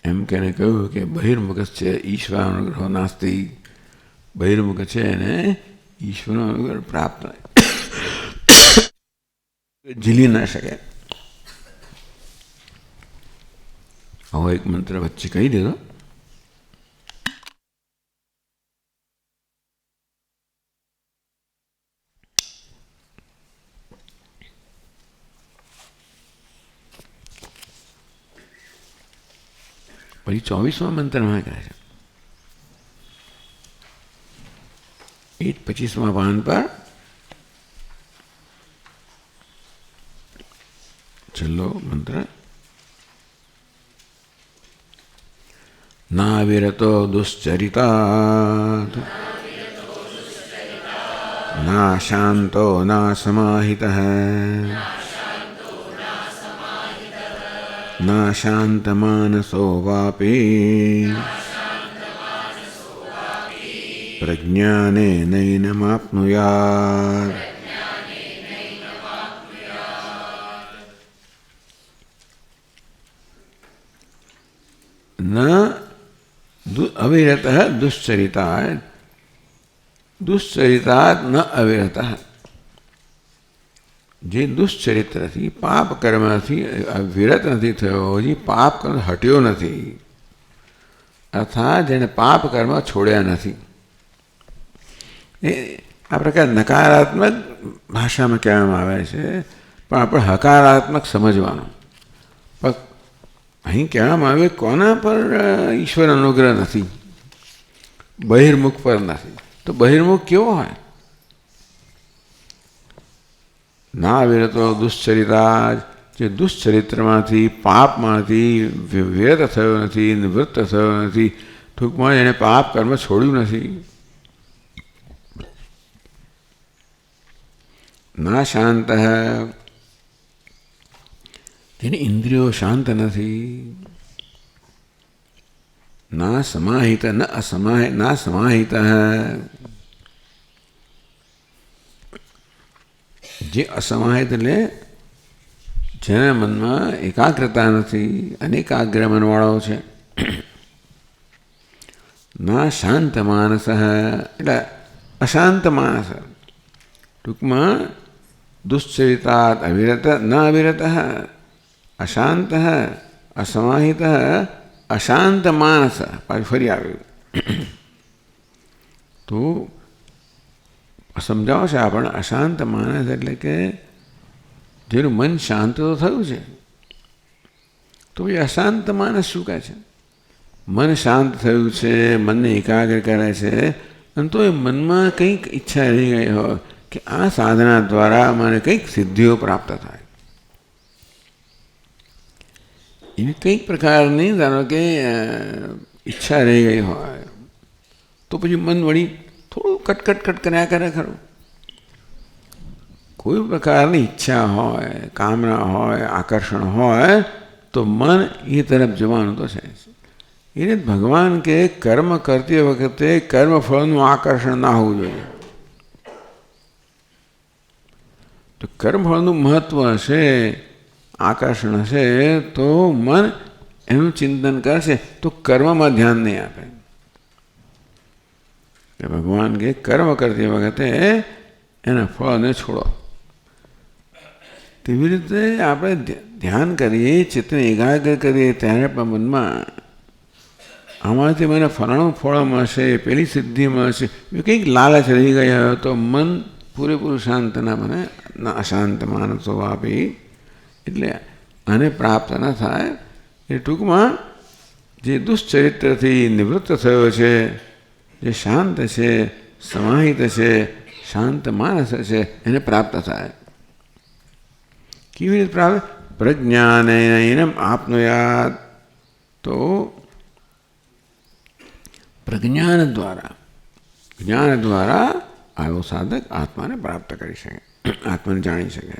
એમ કેને કહ્યું કે બહિર્મુખ છે ઈશ્વર અનુગ્રહ નાસ્તિ. બહિર્મુખ છે એને ઈશ્વરનો અનુગ્રહ પ્રાપ્ત ઝીલી ના શકે. આવો એક મંત્ર વચ્ચે કહી દીધો. પછી 24મા મંત્રમાં કહે છે 25મા પાન પર છેલ્લો મંત્ર. ના વિરતો દુશ્ચરિતાત ના શાંતો ના સમાહિતઃ ના શાંતમાનસો વાપી પ્રજ્ઞાનેનૈનમાપ્નુયાત. ન અવિરતઃ દુશ્ચરિતાત. દુશ્ચરિતાત ન અવિરતઃ. જે દુશ્ચરિત્રથી પાપ કર્મથી વિરત નથી થયો, હજી પાપ કર્મ હટ્યો નથી, અર્થાત જેને પાપ કર્મ છોડ્યા નથી. એ આ પ્રકાર નકારાત્મક ભાષામાં કહેવામાં આવે છે, પણ આપણે હકારાત્મક સમજવાનું. પણ અહીં કહેવામાં આવે કોના પર ઈશ્વર અનુગ્રહ નથી? બહિર્મુખ પર નથી. તો બહિર્મુખ કેવો હોય? ના વિરતો દુશ્ચરિતા, જે દુશ્ચરિત્રમાંથી પાપમાંથી વિરત થયો નથી, નિવૃત્ત થયો નથી, ટૂંકમાં એને પાપ કર્મ છોડ્યું નથી. ના શાંત, જેની ઇન્દ્રિયો શાંત નથી. ના સમાહિત, ના સમાહિત, જે અસમાહિત એટલે જેના મનમાં એકાગ્રતા નથી, અનેકાગ્ર મનવાળો છે. ના શાંત માનસ એટલે અશાંત માણસ. ટૂંકમાં દુશ્ચરિતાત અવિરત ન અવિરત અશાંત અસમાહિત અશાંત માનસ. પાછું ફરી આવ્યું તો સમજાવો છે આપણને. અશાંત માનસ એટલે કે જેનું મન શાંત તો થયું છે, તો એ અશાંત માનસ શું કહે છે? મન શાંત થયું છે, મનને એકાગ્ર કરે છે, અને તો એ મનમાં કંઈક ઈચ્છા રહી ગઈ હોય કે આ સાધના દ્વારા મને કંઈક સિદ્ધિઓ પ્રાપ્ત થાય, એવી કંઈક પ્રકારની ધારો કે ઈચ્છા રહી ગઈ હોય, તો પછી મન વળી થોડું કટકટ કર્યા કરે ખરું. કોઈ પ્રકારની ઈચ્છા હોય, કામના હોય, આકર્ષણ હોય તો મન એ તરફ જવાનું તો છે. એટલે ભગવાન કે કર્મ કરતી વખતે કર્મફળનું આકર્ષણ ના હોવું જોઈએ. કર્મફળનું મહત્વ હશે, આકર્ષણ હશે, તો મન એનું ચિંતન કરશે તો કર્મમાં ધ્યાન નહીં આપે. કે ભગવાન કે કર્મ કરતી વખતે એના ફળને છોડો. તેવી રીતે આપણે ધ્યાન કરીએ, ચિત્તને એકાગ્ર કરીએ, ત્યારે પણ મનમાં આમાંથી મને ફલાણું ફળ મળશે, પેલી સિદ્ધિ મળશે, એ કંઈક લાલચ રહી ગયા હોય તો મન પૂરેપૂરું શાંત ના બને. અશાંત માનસો આપી એટલે આને પ્રાપ્ત ન થાય. એ ટૂંકમાં જે દુશ્ચરિત્રથી નિવૃત્ત થયો છે, જે શાંત છે, સમાહિત છે, શાંત માનસ છે, એને પ્રાપ્ત થાય. કેવી રીતે પ્રાપ્ત? પ્રજ્ઞાનેન આપનુયાત. તો પ્રજ્ઞાન દ્વારા, જ્ઞાન દ્વારા આવો સાધક આત્માને પ્રાપ્ત કરી શકે, આત્માને જાણી શકે.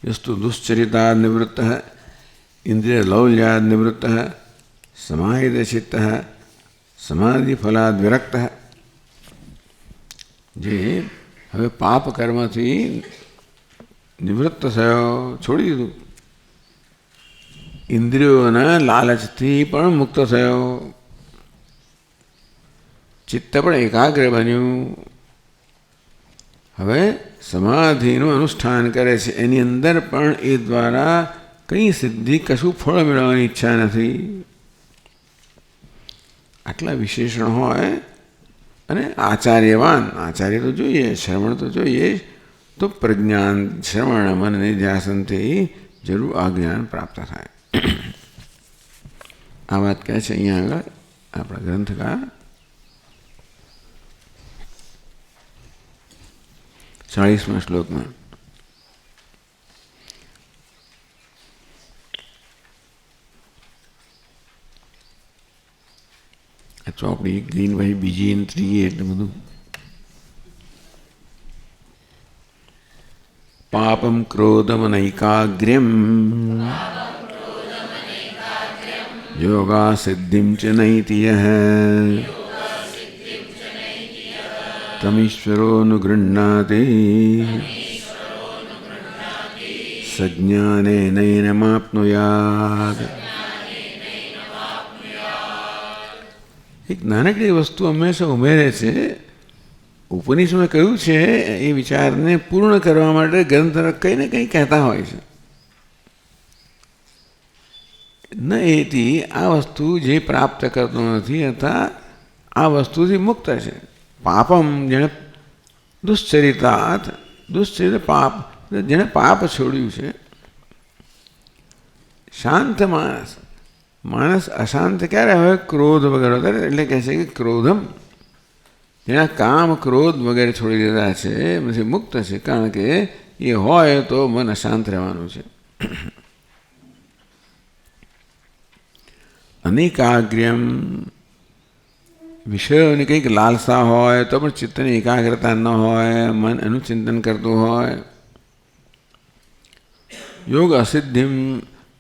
यस्तु दुश्चरिता निवृत्त इंद्रिय लौल्याद निवृत्त समाहित चित्त समाधि फलाद विरक्त. જે હવે પાપ કર્મથી નિવૃત્ત થયો, છોડી દીધું, ઇન્દ્રિયોના લાલચથી પણ મુક્ત થયો, ચિત્ત પણ એકાગ્ર બન્યું, હવે સમાધિનું અનુષ્ઠાન કરે છે. એની અંદર પણ એ દ્વારા કંઈ સિદ્ધિ, કશું ફળ મેળવવાની ઈચ્છા નથી. આટલા વિશેષણ હોય અને આચાર્યવાન, આચાર્ય તો જોઈએ, શ્રવણ તો જોઈએ, તો પ્રજ્ઞાન, શ્રવણ, મન નિધ્યાસનથી જરૂર આ જ્ઞાન પ્રાપ્ત થાય. આ વાત કહે છે અહીંયા આગળ આપણા ગ્રંથકાર 40મા શ્લોકમાં. આ ચોપડી ગ્રીન ભાઈ બીજી ને ત્રીજી એટલે બધું. પાપમ ક્રોધમ નૈકાગ્ર્યમ યોગા સિદ્ધિમ ચ નૈતિ યઃ તમીશ્વરોનુગૃહ્ણાતિ સજ્ઞાનેનૈનમાપ્નુયાત. એક નાનકડી વસ્તુ હંમેશા ઉમેરે છે. ઉપનિષદમાં કહ્યું છે એ વિચારને પૂર્ણ કરવા માટે ગ્રંથકાર કંઈ ને કંઈ કહેતા હોય છે. ન એથી આ વસ્તુ જે પ્રાપ્ત કરતો નથી અથવા આ વસ્તુથી મુક્ત છે. પાપમ જેણે દુશ્ચરિતાત, દુશ્ચરિત પાપ, જેણે પાપ છોડ્યું છે. શાંત માણસ, માણસ અશાંત ક્યારે હોય? ક્રોધ વગેરે. એટલે કહે છે કે ક્રોધમ, જેના કામ ક્રોધ વગેરે છોડી દીધા છે, એમાંથી મુક્ત છે. કારણ કે એ હોય તો મન અશાંત રહેવાનું છે. અનેકાગ્ર્યમ, વિષયોની કંઈક લાલસા હોય તો પણ ચિત્તની એકાગ્રતા ન હોય, મન એનું ચિંતન કરતું હોય. યોગ અસિદ્ધિમ,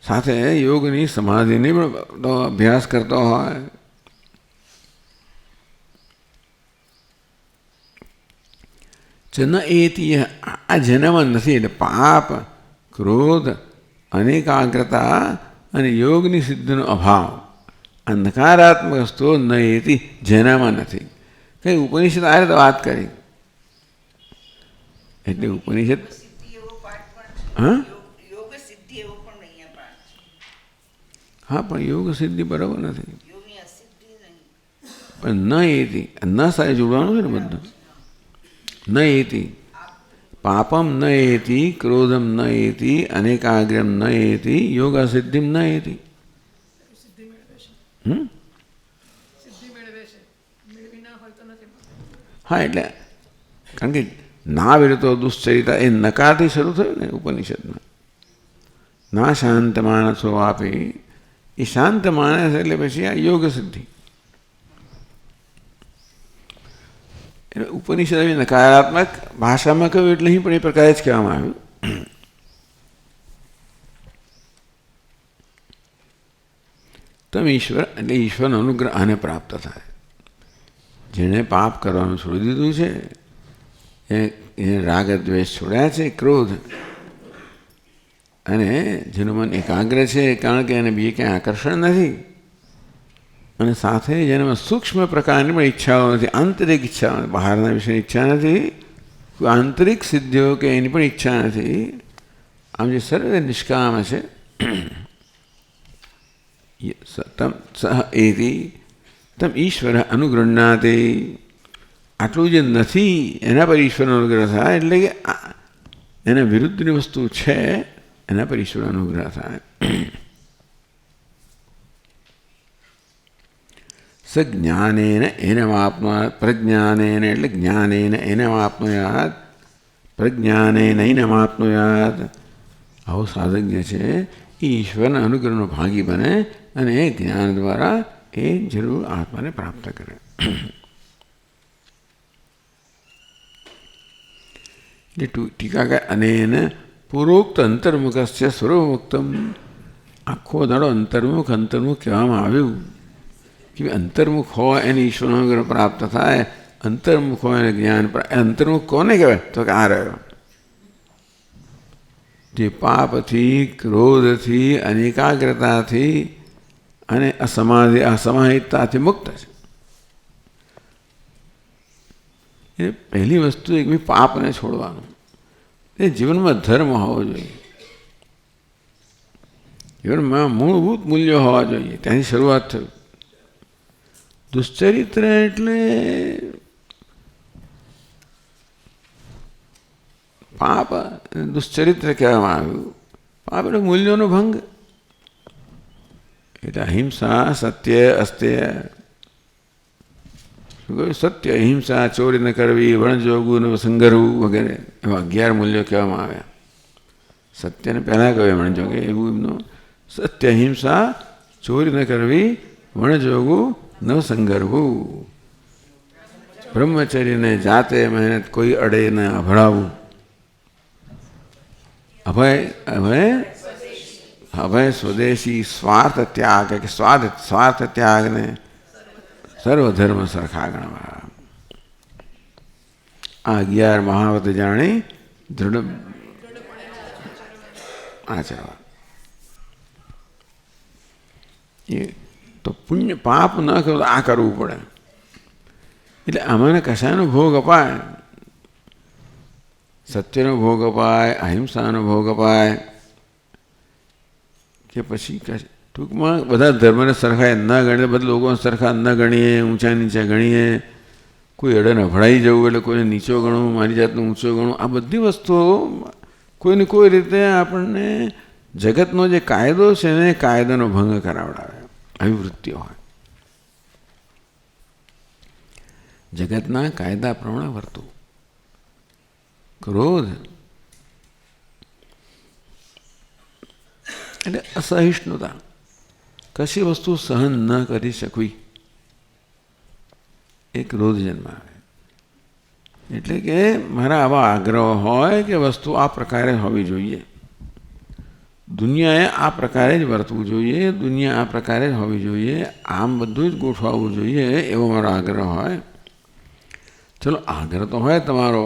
સાથે યોગની સમાધિની પણ અભ્યાસ કરતો હોય. ન એથી આ જેનામાં નથી. એટલે પાપ, ક્રોધ, અનેકાગ્રતા અને યોગની સિદ્ધિનો અભાવ, આ નકારાત્મક વસ્તુઓ ન એથી જેનામાં નથી. કંઈ ઉપનિષદ આ રીતે વાત કરી. એટલે ઉપનિષદ હા પણ યોગ સિદ્ધિ બરાબર નથી. પણ ન એથી, ન સાથે જોડવાનું છે ને બધું. ન એથી પાપમ ન એથી, ક્રોધમ ન એથી, અનેકાગ્રમ ન એથી, યોગા સિદ્ધિમ ન એથી. હા એટલે કારણ કે ના વિરતો દુશ્ચરિતા એ નકારથી શરૂ થયું ને ઉપનિષદમાં. ના શાંત માણસો આપી, એ શાંત માણસ એટલે પછી આ યોગ સિદ્ધિ. એટલે ઉપનિષદ નકારાત્મક ભાષામાં કહ્યું એટલે અહીં પણ એ પ્રકારે જ કહેવામાં આવ્યું. તમે ઈશ્વર એટલે ઈશ્વરનો અનુગ્રહ આને પ્રાપ્ત થાય. જેણે પાપ કરવાનું છોડી દીધું છે, એને રાગ દ્વેષ છોડ્યા છે, ક્રોધ, અને જેનું મન એકાગ્ર છે કારણ કે એને બીજે ક્યાંય આકર્ષણ નથી, અને સાથે જેનામાં સૂક્ષ્મ પ્રકારની પણ ઈચ્છાઓ નથી, આંતરિક ઈચ્છાઓ, બહારના વિષયની ઈચ્છા નથી, કોઈ આંતરિક સિદ્ધિઓ કે એની પણ ઈચ્છા નથી, આમ જે સર્વે નિષ્કામ છે, તમ સહ એતિ તમ ઈશ્વર અનુગૃહ્ણાતે, આટલું જે નથી એના પર ઈશ્વરનો અનુગ્રહ થાય, એટલે કે એના વિરુદ્ધની વસ્તુ છે એના પર ઈશ્વર અનુગ્રહ થાય. સ જ્ઞાનેન એનમાપ્નોયાત, પ્રજ્ઞાનેન એટલે જ્ઞાનેન એનમાપ્નોયાત, પ્રજ્ઞાનેન એનમાપ્નોયાત. આવો સાધક જે છે એ ઈશ્વરના અનુગ્રહનો ભાગી બને અને એ જ્ઞાન દ્વારા એ જરૂર આત્માને પ્રાપ્ત કરે. ટીકાકાર અનેન પૂર્વોક્ત અંતર્મુખસ્ય સ્વરૂપમુક્તમ, આખો દાડો અંતર્મુખ અંતર્મુખ કહેવામાં આવ્યું કે અંતર્મુખ હોય એને ઈશ્વરનો અનુગ્રહ પ્રાપ્ત થાય, અંતર્મુખ હોય એને જ્ઞાન. અંતર્મુખ કોને કહેવાય? તો કે આ રહ્યો જે પાપથી, ક્રોધથી, અનેકાગ્રતાથી અને અસમાહિતતાથી મુક્ત છે. એ પહેલી વસ્તુ એક પાપને છોડવાનું, એ જીવનમાં ધર્મ હોવો જોઈએ, જીવનમાં મૂળભૂત મૂલ્યો હોવા જોઈએ. ત્યાંથી શરૂઆત થયું. દુશ્ચરિત્ર એટલે પાપ, દુશ્ચરિત્ર કહેવામાં આવ્યું. પાપ એટલે મૂલ્યોનો ભંગ, એટલે અહિંસા, સત્ય, અસ્ત્ય, સત્ય, અહિંસા, ચોરી ન કરવી, વણજોગવું ન સંગરવું વગેરે એવા 11 મૂલ્યો કહેવામાં આવ્યા. સત્યને પહેલાં કહ્યું વણજોગે, એવું એમનું સત્ય, અહિંસા, ચોરી ન કરવી, વણજોગવું ન સંગરવું, બ્રહ્મચર્યને જાતે મહેનત કોઈ અડે ન અભડાવવું, અભય સ્વદેશી, સ્વાર્થ ત્યાગ કે સ્વાર્થ ત્યાગને સર્વધર્મ સરખા ગણવા. આ 11 મહાવત જાણી દૃઢ આચરવા. એ તો પુણ્ય પાપ ન કરો તો આ કરવું પડે. એટલે આમાંને કશાનો ભોગ અપાય? સત્યનો ભોગ અપાય, અહિંસાનો ભોગ અપાય, કે પછી ટૂંકમાં બધા ધર્મને સરખા ન ગણીએ, બધા લોકોને સરખા ન ગણીએ, ઊંચા નીચા ગણીએ, કોઈ અડે નભળાઈ જવું એટલે કોઈને નીચો ગણવું, મારી જાતનું ઊંચો ગણવું, આ બધી વસ્તુઓ કોઈને કોઈ રીતે આપણને જગતનો જે કાયદો છે ને એ કાયદાનો ભંગ કરાવડાવે, આવી વૃત્તિઓ હોય. જગતના કાયદા પ્રમાણે વર્તવું. ક્રોધ એટલે અસહિષ્ણુતા, કશી વસ્તુ સહન ન કરી શકવી, એ ક્રોધ જન્મ આવે. એટલે કે મારા આવા આગ્રહ હોય કે વસ્તુ આ પ્રકારે હોવી જોઈએ, દુનિયાએ આ પ્રકારે જ વર્તવું જોઈએ, દુનિયા આ પ્રકારે જ હોવી જોઈએ, આમ બધું જ ગોઠવાવું જોઈએ, એવો મારો આગ્રહ હોય. ચલો આગ્રહ તો હોય તમારો,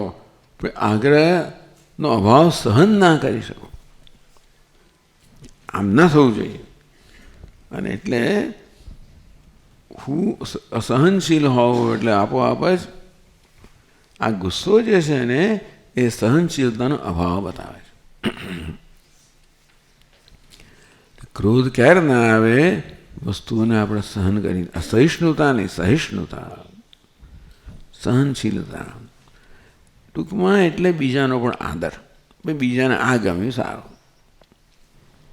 પણ આગ્રહનો અભાવ સહન ના કરી શકો, આમ ના થવું જોઈએ. અને એટલે હું અસહનશીલ હોવું એટલે આપોઆપ જ આ ગુસ્સો જે છે ને એ સહનશીલતાનો અભાવ બતાવે છે. ક્રોધ ક્યારે ના આવે? વસ્તુઓને આપણે સહન કરી, અસહિષ્ણુતા નહીં, સહિષ્ણુતા, સહનશીલતા. ટૂંકમાં એટલે બીજાનો પણ આદર, બીજાને આ ગમ્યું સારું,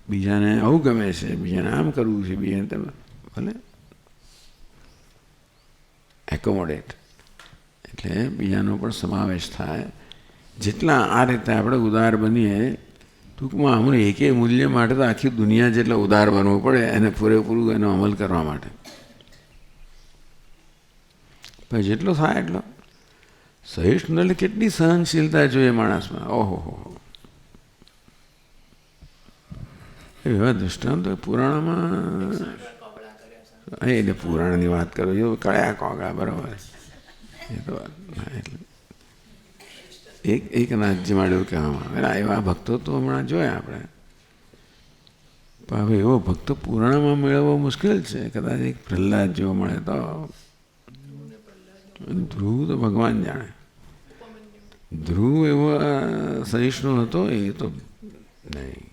બીજાને આવું ગમે છે, બીજાને આમ કરવું છે, બીજાને તમે ભલે એકોમોડેટ, એટલે બીજાનો પણ સમાવેશ થાય. જેટલા આ રીતે આપણે ઉદાર બનીએ, ટૂંકમાં અમને એકે મૂલ્ય માટે તો આખી દુનિયા જેટલા ઉદાર બનવું પડે એને પૂરેપૂરું એનો અમલ કરવા માટે. પણ જેટલો થાય એટલો સહિષ્ણુ, એટલે કેટલી સહનશીલતા જોઈએ માણસમાં. ઓહો, એવા દૃષ્ટાંતો પુરાણમાં, એટલે પુરાણની વાત કરો, જો કળ્યા કોગળા, બરાબર. એ તો એટલે એક નાથજી માટે એવું કહેવામાં આવે. એવા ભક્તો તો હમણાં જોયા આપણે, પણ હવે એવો ભક્તો પુરાણમાં મેળવવો મુશ્કેલ છે. કદાચ એક પ્રહલાદ જેવો મળે તો. ધ્રુવ તો ભગવાન જાણે. ધ્રુવ એવો સહિષ્ણુ હતો એ તો નહીં.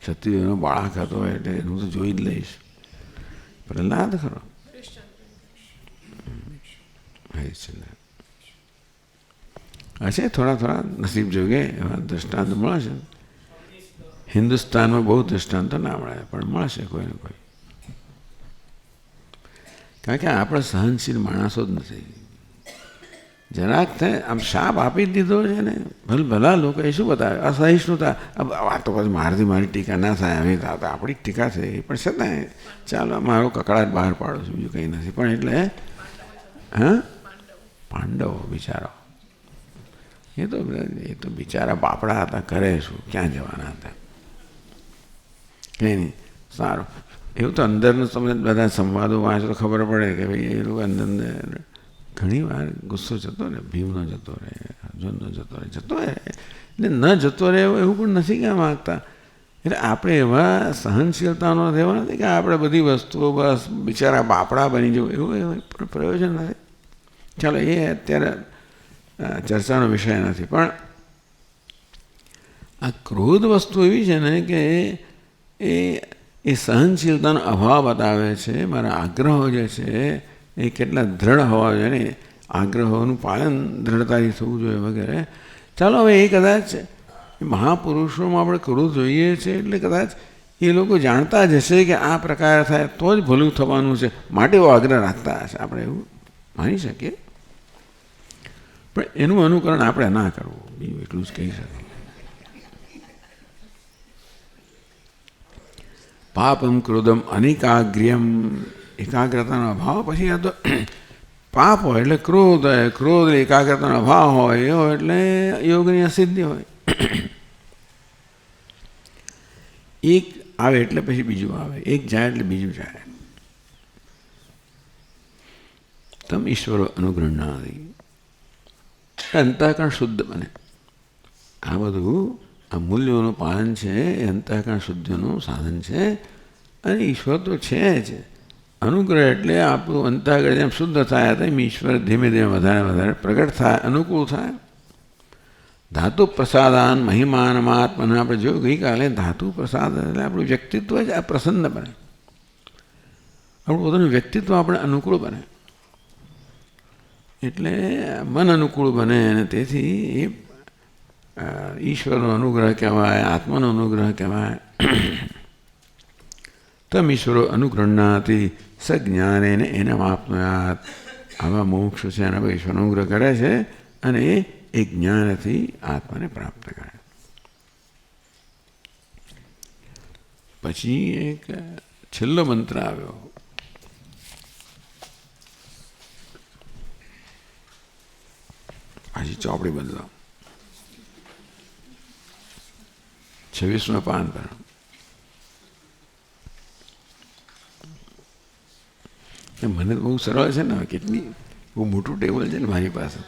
ક્ષત્રિયનો બાળક હતો એટલે હું તો જોઈ જ લઈશ. પ્રહલાદ ખરો હશે, થોડા થોડા નસીબ જોગે એવા દ્રષ્ટાંત મળશે. હિન્દુસ્તાનમાં બહુ દ્રષ્ટાંતો ના મળે, પણ મળશે કોઈ ને કોઈ. કારણ કે આપણે સહનશીલ માણસો જ નથી. જરાક થાય આમ શાપ આપી દીધો છે ને, ભલા લોકો એ શું બતાવે અસહિષ્ણુતા. આ તો પછી મારાથી મારી ટીકા ના થાય, હવે આપણી ટીકા છે એ પણ છતાં ચાલો મારો કકડાટ બહાર પાડો છું, બીજું કંઈ નથી. પણ એટલે હા, પાંડવો બિચારો એ તો બિચારા બાપડા હતા, કરે શું, ક્યાં જવાના હતા. કંઈ નહીં. સારું, એવું તો અંદરનું તમે બધા સંવાદો વાંચો તો ખબર પડે કે ભાઈ એ લોકો અંદર ઘણી વાર ગુસ્સો જતો રહે, ભીમનો જતો રહે, અર્જુનનો જતો રહે, એટલે ન જતો રહે એવું પણ નથી કહેવા માગતા. એટલે આપણે એવા સહનશીલતાનો રહેવા નથી કે આપણે બધી વસ્તુઓ બસ બિચારા બાપડા બની જવું, એવું પ્રયોજન નથી. ચાલો એ અત્યારે ચર્ચાનો વિષય નથી. પણ આ ક્રોધ વસ્તુ એવી છે ને કે એ સહનશીલતાનો અભાવ બતાવે છે. મારા આગ્રહો જે છે એ કેટલા દ્રઢ હોવા જોઈએ ને, આગ્રહોનું પાલન દ્રઢતાથી થવું જોઈએ વગેરે. ચાલો હવે એ કદાચ મહાપુરુષોમાં આપણે કરવું જોઈએ છે, એટલે કદાચ એ લોકો જાણતા જ હશે કે આ પ્રકાર થાય તો જ ભલું થવાનું છે, માટે એવો આગ્રહ રાખતા હશે. આપણે એવું માની શકીએ, પણ એનું અનુકરણ આપણે ના કરવું, બીજું એટલું જ કહી શકીએ. પાપમ ક્રોધમ અનિકાગ્ર્યમ, એકાગ્રતાનો અભાવ. પછી આ તો પાપ હોય એટલે ક્રોધ હોય, ક્રોધ એકાગ્રતાનો અભાવ હોય, એવો એટલે યોગની અસિદ્ધિ હોય. એક આવે એટલે પછી બીજું આવે, એક જાય એટલે બીજું જાય. તમ ઈશ્વરો અનુગૃહણાદિ, અંતઃકરણ શુદ્ધ બને. આ બધું આ મૂલ્યોનું પાલન છે એ અંતઃકરણ શુદ્ધિનું સાધન છે. અને ઈશ્વર તો છે જ. અનુગ્રહ એટલે આપણું અંતઃકરણ જેમ શુદ્ધ થાય તેમ ઈશ્વર ધીમે ધીમે વધારે વધારે પ્રગટ થાય, અનુકૂળ થાય. ધાતુ પ્રસાદાન મહિમાનમાત્મના આપણે જોયું ગઈકાલે. ધાતુ પ્રસાદ એટલે આપણું વ્યક્તિત્વ જ આ પ્રસન્ન બને, આપણું પોતાનું વ્યક્તિત્વ આપણે અનુકૂળ બને, એટલે મન અનુકૂળ બને. અને તેથી એ ઈશ્વરનો અનુગ્રહ કહેવાય, આત્માનો અનુગ્રહ કહેવાય. તમ ઈશ્વરો અનુગ્રહણાથી સજ્ઞાને એના આપનાત. આવા મોક્ષ છે એના પર ઈશ્વર અનુગ્રહ કરે છે અને એ જ્ઞાનથી આત્માને પ્રાપ્ત કરે. પછી એક છેલ્લો મંત્ર આવ્યો. પાછી ચોપડી બદલાવ 26મા પાન પર. મને બહુ સરળ છે ને, કેટલી બહુ મોટું ટેબલ છે ને મારી પાસે.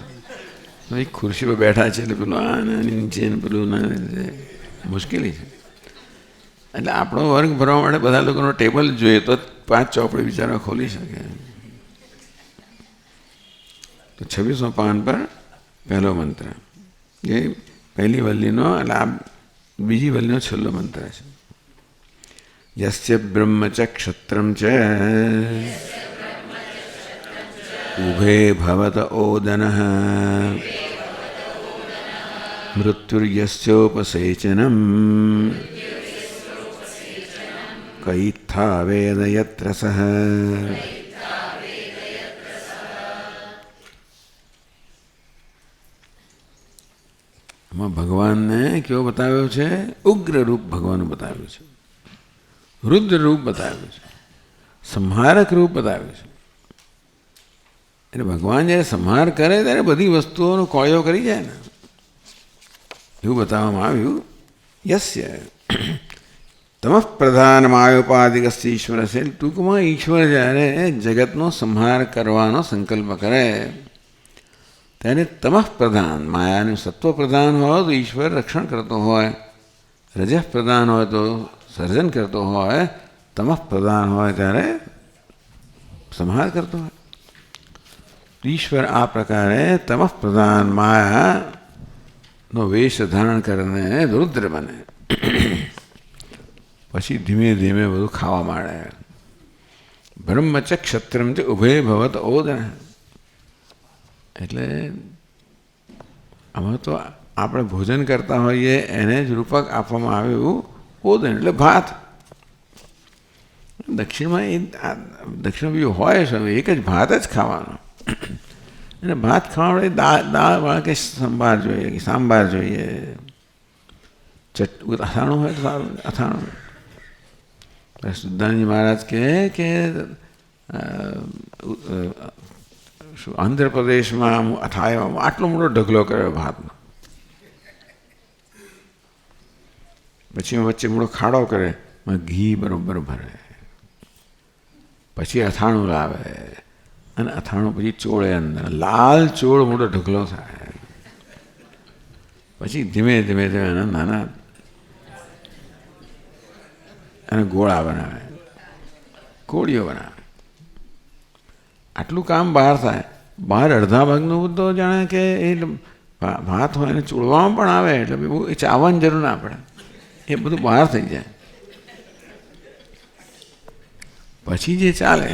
તો એક ખુરશી પર બેઠા છે એટલે પેલું આ નીચે પેલું મુશ્કેલી છે. એટલે આપણો વર્ગ ભરવા માટે બધા લોકોનો ટેબલ જોઈએ તો 5 ચોપડી બિચારા ખોલી શકે. તો 26મા પાન પર પહેલો મંત્ર, એ પહેલી વલ્લીનો એટલે આ બીજી વલ્લીનો છેલ્લો મંત્ર છે. યસ્ય બ્રહ્મ ચ ક્ષત્રમ ચ ઉભે ભવત ઓદનઃ મૃત્યુર્યસ્યોપસેચનમ કૈત્થા વેદ યત્ર સઃ. આમાં ભગવાનને કેવો બતાવ્યો છે? ઉગ્ર રૂપ ભગવાનનું બતાવ્યું છે, રુદ્ર રૂપ બતાવ્યું છે, સંહારક રૂપ બતાવ્યું છે. એટલે ભગવાન જ્યારે સંહાર કરે ત્યારે બધી વસ્તુઓનો કોળિયો કરી જાય ને, એવું બતાવવામાં આવ્યું. યસ્ય, તમ તમઃ પ્રધાન માયોપાધિકસ્ય ઈશ્વર છે. ટૂંકમાં ઈશ્વર જ્યારે જગતનો સંહાર કરવાનો સંકલ્પ કરે ત્યારે તમઃ પ્રધાન, માયાનું સત્વ પ્રધાન હોય તો ઈશ્વર રક્ષણ કરતો હોય, રજઃ પ્રધાન હોય તો સર્જન કરતો હોય, તમઃ પ્રધાન હોય ત્યારે સંહાર કરતો હોય. ઈશ્વર આ પ્રકારે તમઃ પ્રધાન માયાનો વેશ ધારણ કરીને રુદ્ર બને. પછી ધીમે ધીમે બધું ખાવા માંડે. બ્રહ્મચ ક્ષત્રિયમ તે ઉભય ભવત ઓદન. એટલે આમાં તો આપણે ભોજન કરતા હોઈએ એને જ રૂપક આપવામાં આવ્યું ઓદન એટલે ભાત. દક્ષિણમાં એ દક્ષિણ બી હોય છે, એક જ ભાત જ ખાવાનો. અને ભાત ખાવા વડે દાળ વાળા કે સંભાર જોઈએ કે સાંભાર જોઈએ, અથાણું હોય તો સારું. અથાણું સુદાનજી મહારાજ કહે કે શું આંધ્રપ્રદેશમાં અથાણામાં આટલો મોટો ઢગલો કર્યો ભાતનો, પછી વચ્ચે મોટો ખાડો કરે, ઘી બરોબર ભરે, પછી અથાણું લાવે અને અથાણું પછી ચોળે અંદર, લાલ ચોળ મોટો ઢગલો થાય. પછી ધીમે ધીમે ધીમે એના નાના અને ગોળા બનાવે, કોળીઓ બનાવે. આટલું કામ બહાર થાય. બહાર અડધા ભાગનું તો જાણે કે એ ભાત હોય એને ચોળવામાં પણ આવે, એટલે બહુ એ ચાવવાની જરૂર ના પડે, એ બધું બહાર થઈ જાય. પછી જે ચાલે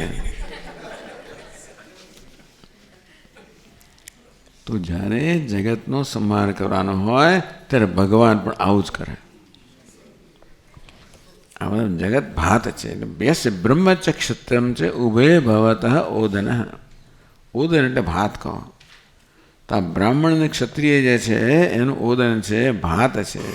તો જ્યારે જગતનો સંહાર કરવાનો હોય ત્યારે ભગવાન પણ આવું જ કરે. આ જગત ભાત છે. બેસ બ્રહ્મચ ક્ષત્રિયમ છે ઉભય ભવત ઓદન. ઓદન એટલે ભાત કહો. તો આ બ્રાહ્મણ અને ક્ષત્રિય જે છે એનું ઓદન છે, ભાત છે.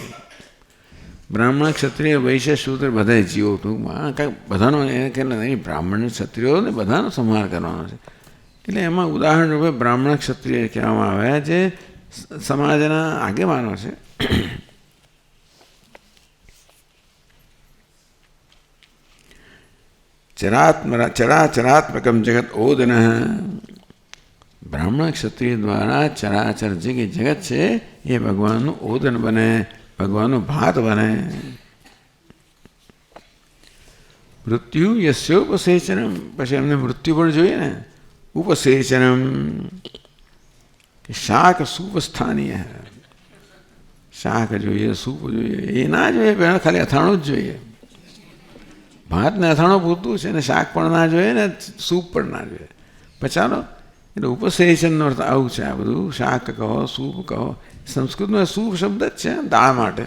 બ્રાહ્મણ ક્ષત્રિય વૈશ્ય શૂદ્ર બધા જીવો ટૂંકમાં કાંઈક બધાનો એને કે નહીં, બ્રાહ્મણ ક્ષત્રિયો ને બધાનો સંહાર કરવાનો છે. એટલે એમાં ઉદાહરણ રૂપે બ્રાહ્મણ ક્ષત્રિય કહેવામાં આવ્યા જે સમાજના આગેવાનો છે. ચરાચરાત્મકમ જગત ઓદન. બ્રાહ્મણ ક્ષત્રિય દ્વારા ચરાચર જે જગત છે એ ભગવાનનું ઓદન બને, ભગવાનનું ભાત બને. મૃત્યુ યસ્યોપસેચનમ. પછી એમને મૃત્યુ પણ જોઈએ ને. ઉપસેચનમ કે શાક સૂપ સ્થાનીય. શાક જોઈએ, સૂપ જોઈએ, એ ના જોઈએ, ખાલી અથાણું જ જોઈએ. ભાત ને અથાણું પૂરતું છે ને શાક પણ ના જોઈએ ને સૂપ પણ ના જોઈએ. પચાલો એટલે ઉપસેચનનો અર્થ આવું છે. આ બધું શાક કહો, સૂપ કહો. સંસ્કૃતમાં સૂપ શબ્દ જ છે દાળ માટે.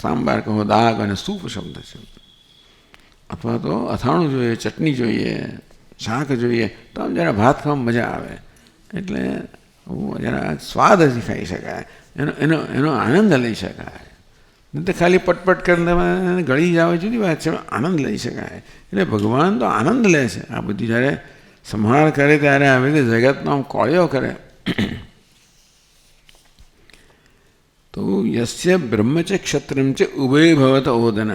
સાંભાર કહો, દાળ અને સૂપ શબ્દ છે. અથવા તો અથાણું જોઈએ, ચટણી જોઈએ, શાક જોઈએ, તો આમ જરા ભાત ખાવામાં મજા આવે. એટલે જરા સ્વાદ જ ખાઈ શકાય, એનો આનંદ લઈ શકાય. નહીં તો ખાલી પટપટ કરીને ગળી જાવ જુદી વાત છે, આનંદ લઈ શકાય. એટલે ભગવાન તો આનંદ લે છે. આ બધી જ્યારે સંહાર કરે ત્યારે આવી રીતે જગતનો આમ કોળિયો કરે. તો યસ્ય બ્રહ્મચ ક્ષત્રિયમ છે ઉભય ભવત ઓદન.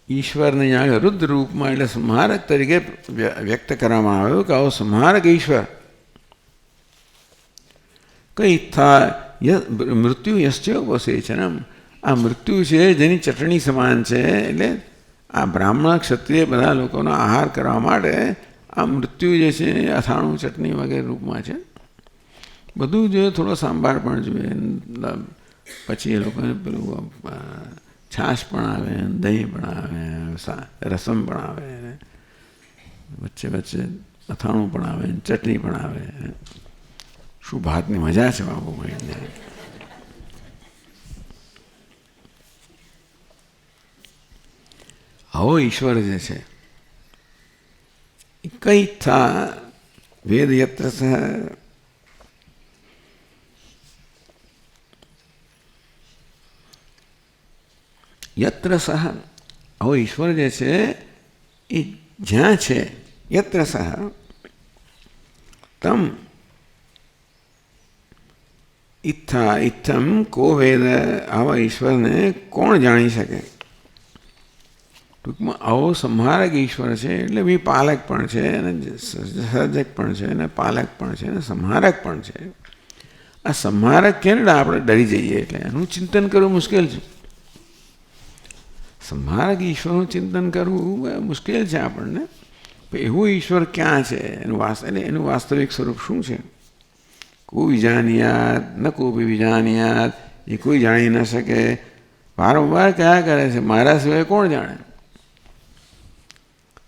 ઈશ્વરને અહીંયા રુદ્ર રૂપમાં એટલે સંહારક તરીકે વ્યક્ત કરવામાં આવ્યું કે આવો સંહારક ઈશ્વર કઈ થાય. મૃત્યુ યશ્ય ઉપસેચનમ. આ મૃત્યુ છે જેની ચટણી સમાન છે. એટલે આ બ્રાહ્મણ ક્ષત્રિય બધા લોકોનો આહાર કરવા માટે આ મૃત્યુ જે છે એ અથાણું ચટણી વગેરે રૂપમાં છે. બધું જોઈએ, થોડો સાંભાર પણ જોઈએ, પછી એ લોકોને પેલું છાશ પણ આવે, દહીં પણ આવે, રસમ પણ આવે, વચ્ચે વચ્ચે અથાણું પણ આવે, ચટણી પણ આવે. શું ભાતની મજા છે બાબુ. આવો ઈશ્વર જે છે એ કઈ થા વેદ યત્ર યત્ર સહ. આવો ઈશ્વર જે છે એ જ્યાં છે યત્ર સહ. તમ ઇથ્થા ઇથ્થમ કો વેદ, આવા ઈશ્વરને કોણ જાણી શકે? ટૂંકમાં આવો સંહારક ઈશ્વર છે એટલે બી પાલક પણ છે અને સર્જક પણ છે અને પાલક પણ છે અને સંહારક પણ છે. આ સંહારક કે ને આપણે ડરી જઈએ એટલે એનું ચિંતન કરવું મુશ્કેલ છે. સંહારક ઈશ્વરનું ચિંતન કરવું મુશ્કેલ છે આપણને. એવું ઈશ્વર ક્યાં છે, એનું વાસ્તવિક સ્વરૂપ શું છે? કોઈ વિજાનિયાત ન કોઈ વિજાનિયાત, એ કોઈ જાણી ન શકે. વારંવાર કયા કરે છે, મારા સિવાય કોણ જાણે?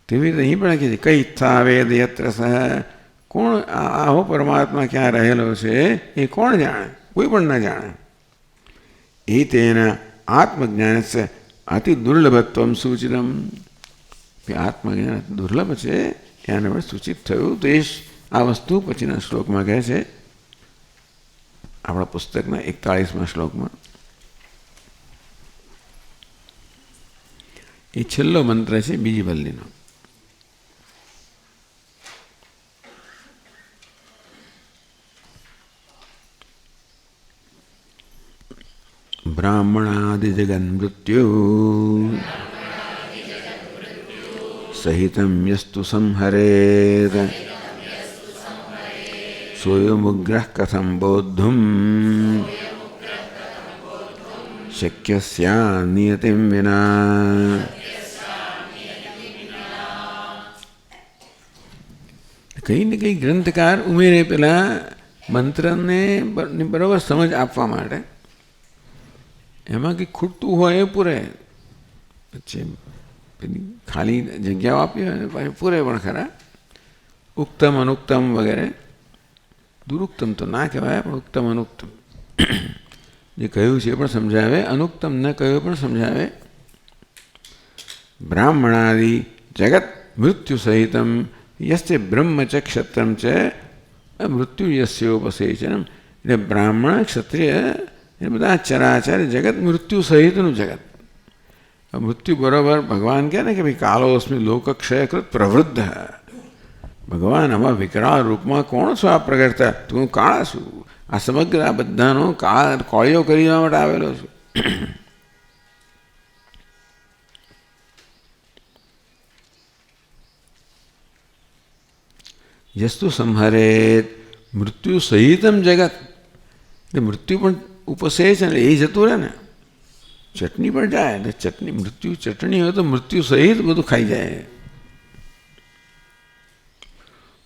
તેવી રીતે અહીં પણ કહે છે કઈ ઈચ્છા વેદ યત્ર સહ, કોણ આવો પરમાત્મા ક્યાં રહેલો છે એ કોણ જાણે? કોઈ પણ ન જાણે. એ તેના આત્મજ્ઞાન છે અતિ દુર્લભત્વમ સૂચિતમ, આત્મજ્ઞાન દુર્લભ છે એના પર સૂચિત થયું. તો એ આ વસ્તુ પછીના શ્લોકમાં કહે છે, આપણા પુસ્તકના 41મા શ્લોકમાં. એ છેલ્લો મંત્ર છે બીજી વલ્લીનો. બ્રાહ્મણાદિ જગન્મૃત્યુ સહિતમ યસ્તુ સંહરેત સોયમુગ્રહ કથમ બોદ્ધુમ શક્ય સ્યા નિયતિમ વિના. કંઈ ને કંઈ ગ્રંથકાર ઉમેરે પેલા મંત્રને બરાબર સમજ આપવા માટે. એમાં કંઈક ખૂટતું હોય એ પૂરે, પછી પેલી ખાલી જગ્યાઓ આપી હોય ને પછી પૂરે પણ ખરા. ઉક્તમ અનુક્તમ વગેરે. દુરુક્તમ તો ના કહેવાય, પણ ઉક્તમ અનુક્તમ જે કહ્યું છે એ પણ સમજાવે, અનુક્તમ ન કહ્યું પણ સમજાવે. બ્રાહ્મણાદિ જગત મૃત્યુ સહિતમ યસ્ય બ્રહ્મ ચ ક્ષત્રમ ચ મૃત્યુ યસ્યોપસે છે. એટલે બ્રાહ્મણ ક્ષત્રિય એ બધા ચરાચર જગત મૃત્યુ સહિતનું જગત. મૃત્યુ બરાબર ભગવાન કહે ને કે ભાઈ કાલોસ્મી લોકક્ષયકૃત પ્રવૃદ્ધ. ભગવાન આમાં વિકરાળ રૂપમાં કોણ છો આ પ્રગટતા? તું કાળા છું. આ સમગ્ર આ બધાનો કોળિયો કરી દેવા માટે આવેલો છું. યસ્તુ સંહરેત મૃત્યુ સહિતમ જગત. એટલે મૃત્યુ પણ ઉપસે છે ને એ જતું રહે ને. ચટણી પણ જાય એટલે ચટણી મૃત્યુ ચટણી હોય તો મૃત્યુ સહિત બધું ખાઈ જાય.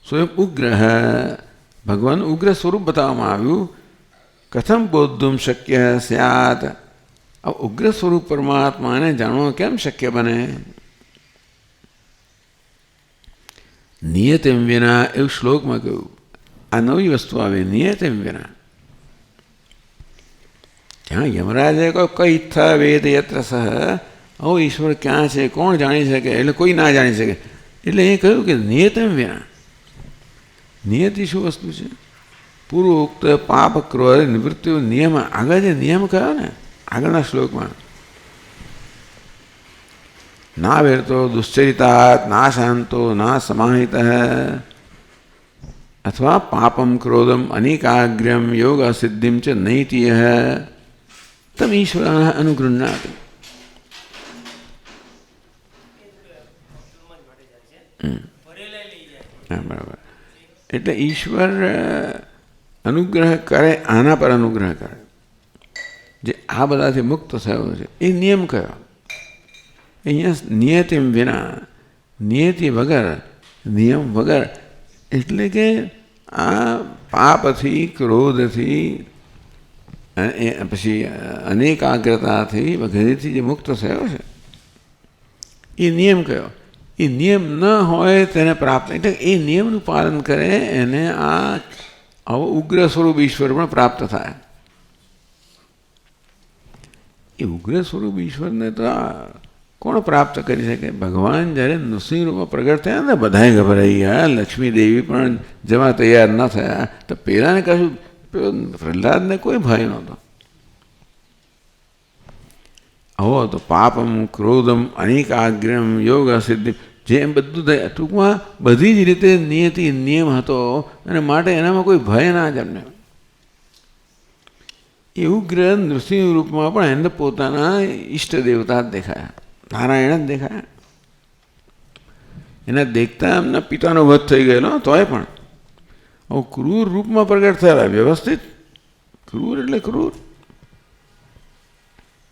સ્વયં ઉગ્ર, ભગવાન ઉગ્ર સ્વરૂપ બતાવવામાં આવ્યું. કથમ બોદ્ધુમ શક્ય સ્યાત, આ ઉગ્ર સ્વરૂપ પરમાત્માને જાણવો કેમ શક્ય બને? નિયતેમ વિના એવું શ્લોકમાં કહ્યું. આ નવી વસ્તુ આવે, નિયતેમ વિના. ત્યાં યમરાજે કઈ ઈચ્છા વેદ યત્ર સહ, આવો ઈશ્વર ક્યાં છે કોણ જાણી શકે? એટલે કોઈ ના જાણી શકે. એટલે એ કહ્યું કે નિયતેમ વિના. નિયતિ શું વસ્તુ છે? પૂર્વોક્ત પાપ ક્રોધ નિવૃત્તિ નિયમ. આગળ જે નિયમ કયો ને આગળના શ્લોકમાં, ના વેરતો દુશ્ચરિતાત ના શાંતો ના સમાહિત અથવા પાપમ ક્રોધમ અનેકાગ્ર્યમ યોગ સિદ્ધિમ ચ નૈતિય તમ ઈશ્વર અનુગૃહ્ણાતિ. બરાબર. એટલે ઈશ્વર અનુગ્રહ કરે, આના પર અનુગ્રહ કરે જે આ બધાથી મુક્ત થયો છે. એ નિયમ કયો? અહીંયા નિયતિમ વિના, નિયતિ વગર, નિયમ વગર. એટલે કે આ પાપથી ક્રોધથી પછી અનેકાગ્રતાથી વગેરેથી જે મુક્ત થયો છે એ નિયમ કયો? એ નિયમ ન હોય તેને પ્રાપ્ત, એટલે એ નિયમનું પાલન કરે એને આવો ઉગ્ર સ્વરૂપ ઈશ્વર પણ પ્રાપ્ત થાય. એ ઉગ્ર સ્વરૂપ ઈશ્વરને તો કોણ પ્રાપ્ત કરી શકે? ભગવાન જ્યારે નૃસિંહ રૂપમાં પ્રગટ થયા ને બધાએ ગભરાઈ ગયા. લક્ષ્મી દેવી પણ જવા તૈયાર ન થયા. તો પેલાને કશું, પ્રહલાદને કોઈ ભય નહોતો. આવો તો પાપમ ક્રોધમ અનેકાગ્રમ યોગ સિદ્ધિ, જેમ બધું થાય. ટૂંકમાં બધી જ રીતે નિયતિ નિયમ હતો અને માટે એનામાં કોઈ ભય ના જન્મે. એ ઉગ્ર નૃસિંહ રૂપમાં પણ એને પોતાના ઈષ્ટ દેવતા જ દેખાયા, નારાયણ જ દેખાયા. એને દેખતા એમના પિતાનો વધ થઈ ગયેલો, તોય પણ આવું ક્રૂર રૂપમાં પ્રગટ થયેલા, વ્યવસ્થિત. ક્રૂર એટલે ક્રૂર.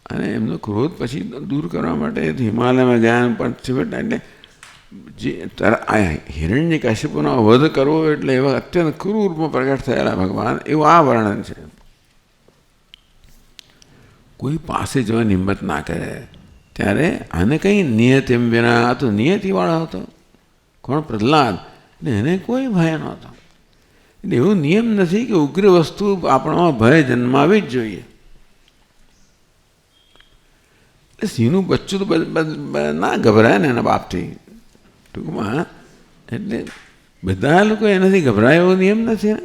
અને એમનો ક્રોધ પછી દૂર કરવા માટે હિમાલયમાં ગયા, પણ છેવટે એટલે જે હિરણ્યકશ્યપનો વધ કરવો એટલે એવા અત્યંત ક્રૂર રૂપમાં પ્રગટ થયેલા ભગવાન, એવું આ વર્ણન છે. કોઈ પાસે જવાની હિંમત ના કરે. ત્યારે આને કંઈ નિયત એમ વિના, આ તો નિયતિવાળો હતો. કોણ? પ્રહલાદ. ને એને કોઈ ભય નહોતો. એટલે એવો નિયમ નથી કે ઉગ્ર વસ્તુ આપણામાં ભય જન્માવી જ જોઈએ. એટલે સિંહનું બચ્ચું તો ના ગભરાય ને એના બાપથી, ટૂંકમાં. એટલે બધા લોકો એનાથી ગભરાય એવો નિયમ નથી ને.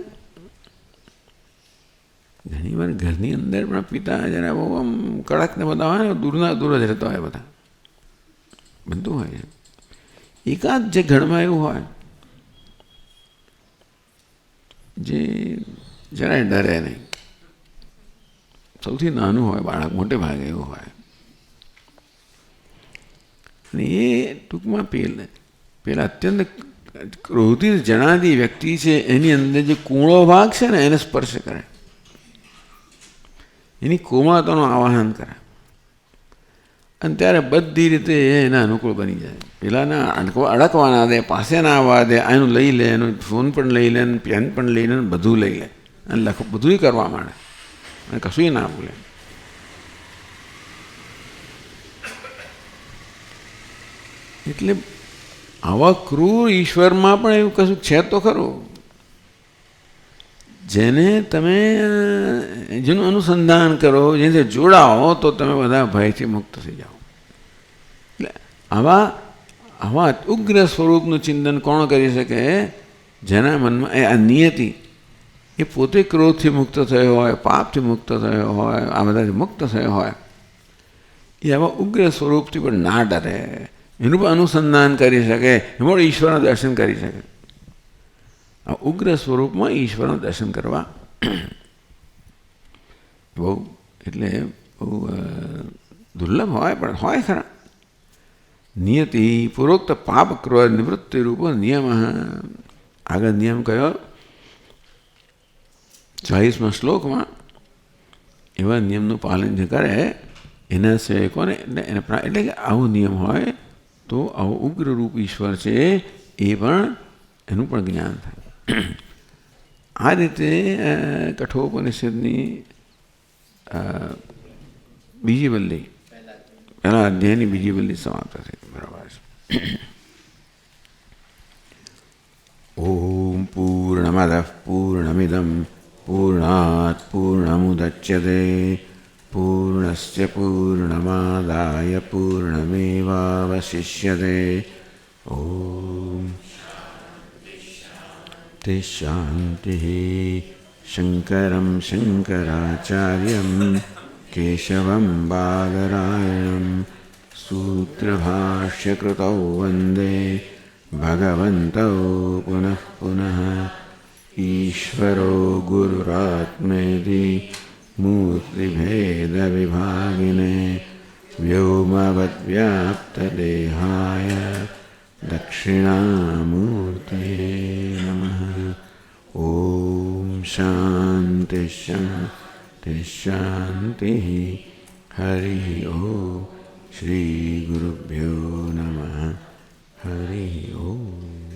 ઘણી વાર ઘરની અંદર પણ પિતા જરા બહુ આમ કડક ને બધા હોય ને, દૂરના દૂર જ રહેતા હોય, બધા બધું હોય છે. એકાદ જે ઘરમાં એવું હોય જે જરાય ડરે નહીં, સૌથી નાનું હોય બાળક, મોટે ભાગે એવું હોય. અને એ ટૂંકમાં પેલા અત્યંત ક્રોધિત જણાતી વ્યક્તિ છે, એની અંદર જે કૂણો ભાગ છે ને એને સ્પર્શ કરે, એની કોમળતાનું આવાહન કરે, અને ત્યારે બધી રીતે એના અનુકૂળ બની જાય. પેલાને અડકવા ના દે, પાસે ના આવવા દે, એનું લઈ લે, એનું ફોન પણ લઈ લે, પેન પણ લઈ લે, બધું લઈ લે, અને બધું કરવા માંડે, અને કશું ના બોલે. એટલે આવા ક્રૂર ઈશ્વરમાં પણ એવું કશું છે તો ખરું, જેને તમે જેનું અનુસંધાન કરો, જેને જોડાઓ, તો તમે બધા ભયથી મુક્ત થઈ જાઓ. એટલે આવા ઉગ્ર સ્વરૂપનું ચિંતન કોણ કરી શકે? જેના મનમાં આ નિયતિ, એ પોતે ક્રોધથી મુક્ત થયો હોય, પાપથી મુક્ત થયો હોય, આ બધાથી મુક્ત થયો હોય, એ આવા ઉગ્ર સ્વરૂપથી પણ ના ડરે, એનું પણ અનુસંધાન કરી શકે, એમાં ઈશ્વરના દર્શન કરી શકે. આ ઉગ્ર સ્વરૂપમાં ઈશ્વરના દર્શન કરવા બહુ એટલે બહુ દુર્લભ હોય, પણ હોય ખરા. નિયતિ પૂર્વોક્ત પાપ ક્રોધ નિવૃત્તિ રૂપ નિયમ. આગળ નિયમ કયો? 40મા શ્લોકમાં. એવા નિયમનું પાલન જે કરે એના સેવકોને, એટલે કે આવો નિયમ હોય તો આવો ઉગ્ર રૂપ ઈશ્વર છે એ પણ એનું પણ જ્ઞાન થાય. આ રીતે કઠોપનિષદની બીજી વલ્લી, પહેલા અધ્યાયની બીજી વલ્લી સમાપ્ત થઈ. બરાબર છે. ઓમ પૂર્ણમદ પૂર્ણમિદમ પૂર્ણાત પૂર્ણમુદચ્યતે પૂર્ણસ્ય પૂર્ણમાદાય પૂર્ણમેવાવશિષ્યતે. ઓમ શાંતિ. શંકરં શંકરાચાર્યં કેશવં બાદરાયણં સૂત્રભાષ્યકૃતૌ વંદે ભગવन्तौ પુનઃ પુનઃ. ઈશ્વરો ગુરુરાત્મેતિ મૂર્તિભેદવિભાગિને વ્યોમવદ્વ્યાપ્તદેહાય દક્ષિણામૂર્તયે નમઃ. ઓમ શાંતિ શાંતિ શાંતિ. હરિ ઓમ. શ્રી ગુરુભ્યો નમઃ. હરિ ઓમ.